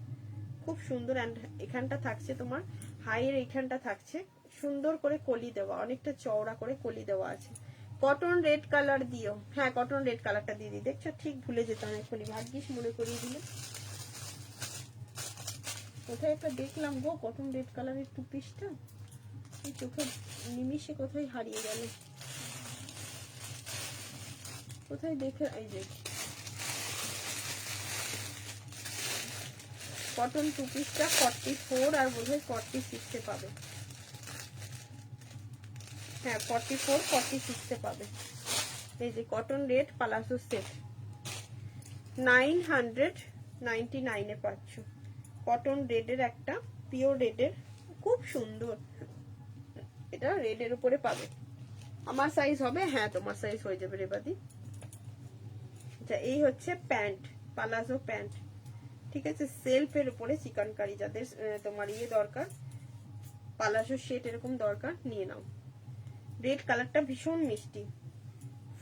খুব সুন্দর। অ্যান্ড এখানটা থাকছে তোমার হাইয়ের, এইখানটা থাকছে সুন্দর করে কলি দেওয়া, অনেকটা চওড়া করে কলি দেওয়া আছে। কটন রেড কালার দিও, হ্যাঁ কটন রেড কালারটা দিয়ে দিই। দেখছো ঠিক ভুলে যেতাম এক্ষুনি, ভাগ্যিস মনে করিয়ে দিলে। কোথায় একটা দেখলাম গো কটন রেড কালারের টু পিসটা, এই চোখে নিমিশে কোথায় হারিয়ে গেল, কোথায় দেখে, এই যে কটন টু পিসটা 44 আর বোধহয় 46-এ পাবে, হ্যাঁ 44 46-এ পাবে। এই যে কটন রেড পালাসো সেট 999-এ পাচ্ছ। কটন রেডের একটা, পিওর রেডের, খুব সুন্দর। এটা রেডের উপরে পাবে। আমার সাইজ হবে, হ্যাঁ তোমার সাইজ হয়ে যাবে রেবাদি। আচ্ছা এই হচ্ছে প্যান্ট, পালাজো প্যান্ট, ঠিক আছে, সেলফের উপরে চিকনকারি, যাদের তোমার ইয়ে দরকার, পালাজো সেট এরকম দরকার নিয়ে নাও। রেড কালারটা ভীষণ মিষ্টি।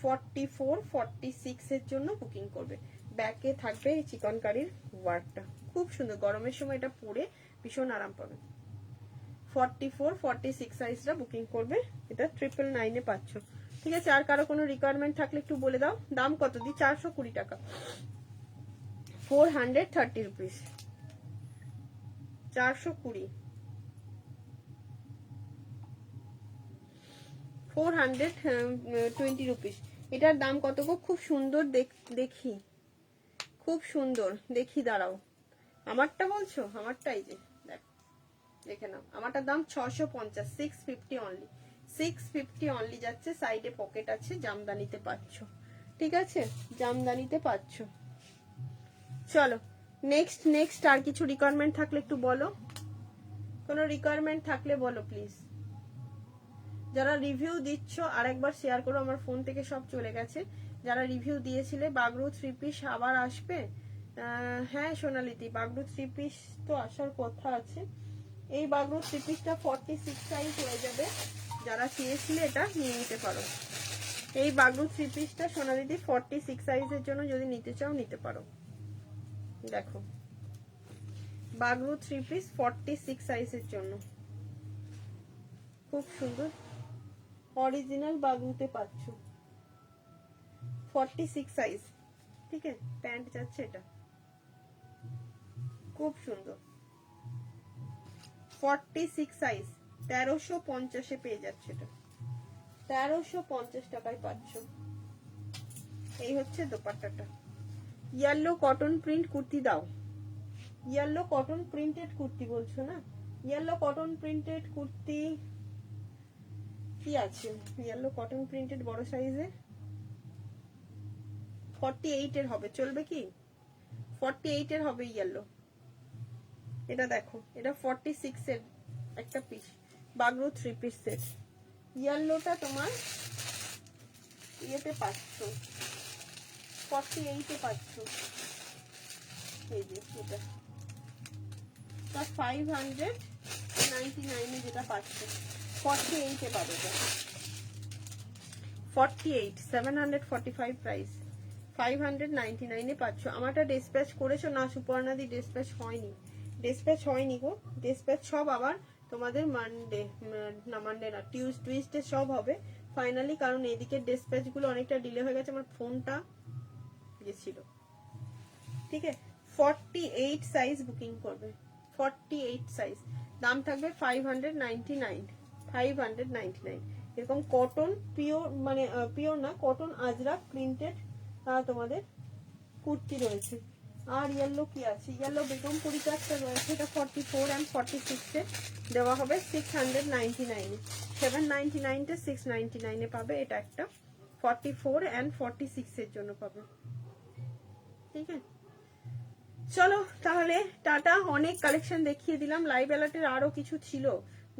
44 46 এর জন্য বুকিং করবে। ব্যাকে থাকবে এই চিকনকারির ওয়ার্কটা, খুব সুন্দর, গরমের সময় এটা পরে ভীষণ আরাম পাবে। 44 46 সাইজটা বুকিং করবে, এটা 999-এ পাচ্ছ, ঠিক আছে। আর কারো কোনো রিকোয়ারমেন্ট থাকলে একটু বলে দাও। দাম কত দি? 420 টাকা, 430 রুপিস, 420, 420 রুপিস। এটার দাম কত গো? খুব সুন্দর, দেখি খুব সুন্দর, দেখি দাঁড়াও, আমারটা বলছো? আমারটাই যে দেখে নাও, আমারটার দাম 650, 650 অনলি, 650 অনলি যাচ্ছে। সাইডে পকেট আছে, জামদানিতে পাচ্ছ, ঠিক আছে, জামদানিতে পাচ্ছ। চলো নেক্সট, নেক্সট আর কিছু রিকোয়ারমেন্ট থাকলে একটু বলো, কোনো রিকোয়ারমেন্ট থাকলে বলো প্লিজ। যারা রিভিউ দিচ্ছ আরেকবার শেয়ার করো, আমার ফোন থেকে সব চলে গেছে। যারা রিভিউ দিয়েছিলে বাগরু 3 পিস আবার আসবে? হ্যাঁ সোনালিদি, বাগরু 3 পিস তো আসার কথা আছে। এই বাগরু 3 পিসটা 46 সাইজ হয়ে যাবে, যারা চেয়েছিলে এটা নিয়ে নিতে পারো। এই বাগরু 3 পিসটা সোনালিদি 46 সাইজের জন্য যদি নিতে চাও নিতে পারো। দেখো বাগরু 3 পিস 46 সাইজের জন্য, খুব সুন্দর, অরিজিনাল বাগরুতে পাচ্ছ, 46 সাইজ, ঠিক আছে। প্যান্ট যাচ্ছে এটা, খুব সুন্দর, 46 সাইজ, 1350-এ পেয়ে যাচ্ছে এটা, 1350 টাকায় পাচ্ছ। এই হচ্ছে দোপাট্টাটা। ইয়েলো কটন প্রিন্ট কুর্তি দাও, ইয়েলো কটন প্রিন্টেড কুর্তি বলছো না? ইয়েলো কটন প্রিন্টেড কুর্তি কি আছে? ইয়েলো কটন প্রিন্টেড বড় সাইজে 48 এর হবে, চলবে কি? 48 এর হবে ইয়েলো। এটা দেখো, এটা 46 এর একটা পিস, বাগরু 3 পিস সেট। ইয়েলোটা তোমার ইয়েতে পাচ্ছ, 48 এ পাচ্ছ। এই যে এটা 599 এ যেটা পাচ্ছ, 48 এ পাবে এটা, 48, 745 প্রাইস, 599 এ পাচ্ছ। আমারটা ডিসপ্যাচ করেছো না সুপর্ণাদি? ডিসপ্যাচ হয়নি, ডিসপ্যাচ হয়নি গো, ডিসপ্যাচ সব আবার তোমাদের মানডে, না মানডে না, টিউসডে সব হবে ফাইনালি, কারণ এদিকে ডিসপ্যাচ গুলো অনেকটা ডিলে হয়ে গেছে, আমার ফোনটা গেছিল, ঠিক আছে। 48 সাইজ বুকিং করবে, 48 সাইজ, দাম থাকবে 599, 599। এরকম কটন পিওর, মানে পিওর না, কটন আজরাক প্রিন্টেড তোমাদের কুর্তি রয়েছে। আর ইয়েলো কি আছে? ইয়েলো বেগমপুরিটা একটা রয়েছে, এটা 44 and 46-এ দেওয়া হবে 699, 799-টা 699-এ পাবে। এটা একটা 44 and 46 এর জন্য পাবে, ঠিক আছে। চলো তাহলে টাটা। অনেক কালেকশন দেখিয়ে দিলাম, লাইভ অ্যালার্টের আরো কিছু ছিল,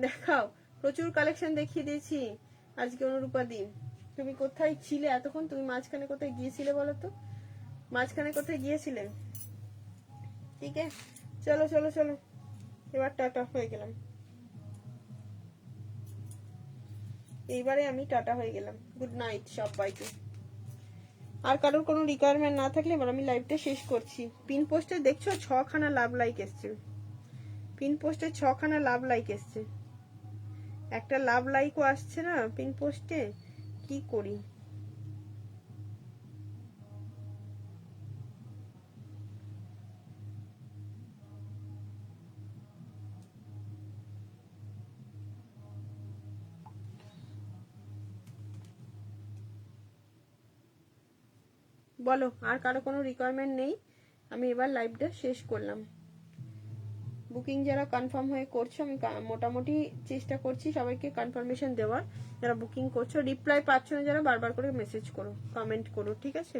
দেখাও। প্রচুর কালেকশন দেখিয়ে দিয়েছি আজকে অনুরূপা দিন। তুমি কোথায় ছিলে এতক্ষণ? তুমি মাঝখানে কোথায় গিয়েছিলে বলো তো, মাঝখানে কোথায় গিয়েছিলে? ঠিক আছে, চলো চলো চলো, এবার টাটা হয়ে গেলাম, এইবারে আমি টাটা হয়ে গেলাম। গুড নাইট সবাইকে। আর কারোর কোনো রিকোয়ারমেন্ট না থাকলে এবার আমি লাইভটা শেষ করছি। পিন পোস্টে দেখছো 6খানা লাভ লাইক এসছে, পিন পোস্টে 6খানা লাভ লাইক এসছে, একটা লাভ লাইকও আসছে না পিন পোস্টে, কি করি? বলো, আর কারো কোনো রিকোয়ারমেন্ট নেই? আমি এবার লাইভটা শেষ করলাম। বুকিং যারা কনফার্ম হয়ে করছো, আমি মোটামুটি চেষ্টা করছি সবাইকে কনফার্মেশন দেওয়ার। যারা বুকিং করছো রিপ্লাই পাচ্ছ না যারা, বারবার করে মেসেজ করো, কমেন্ট করো, ঠিক আছে?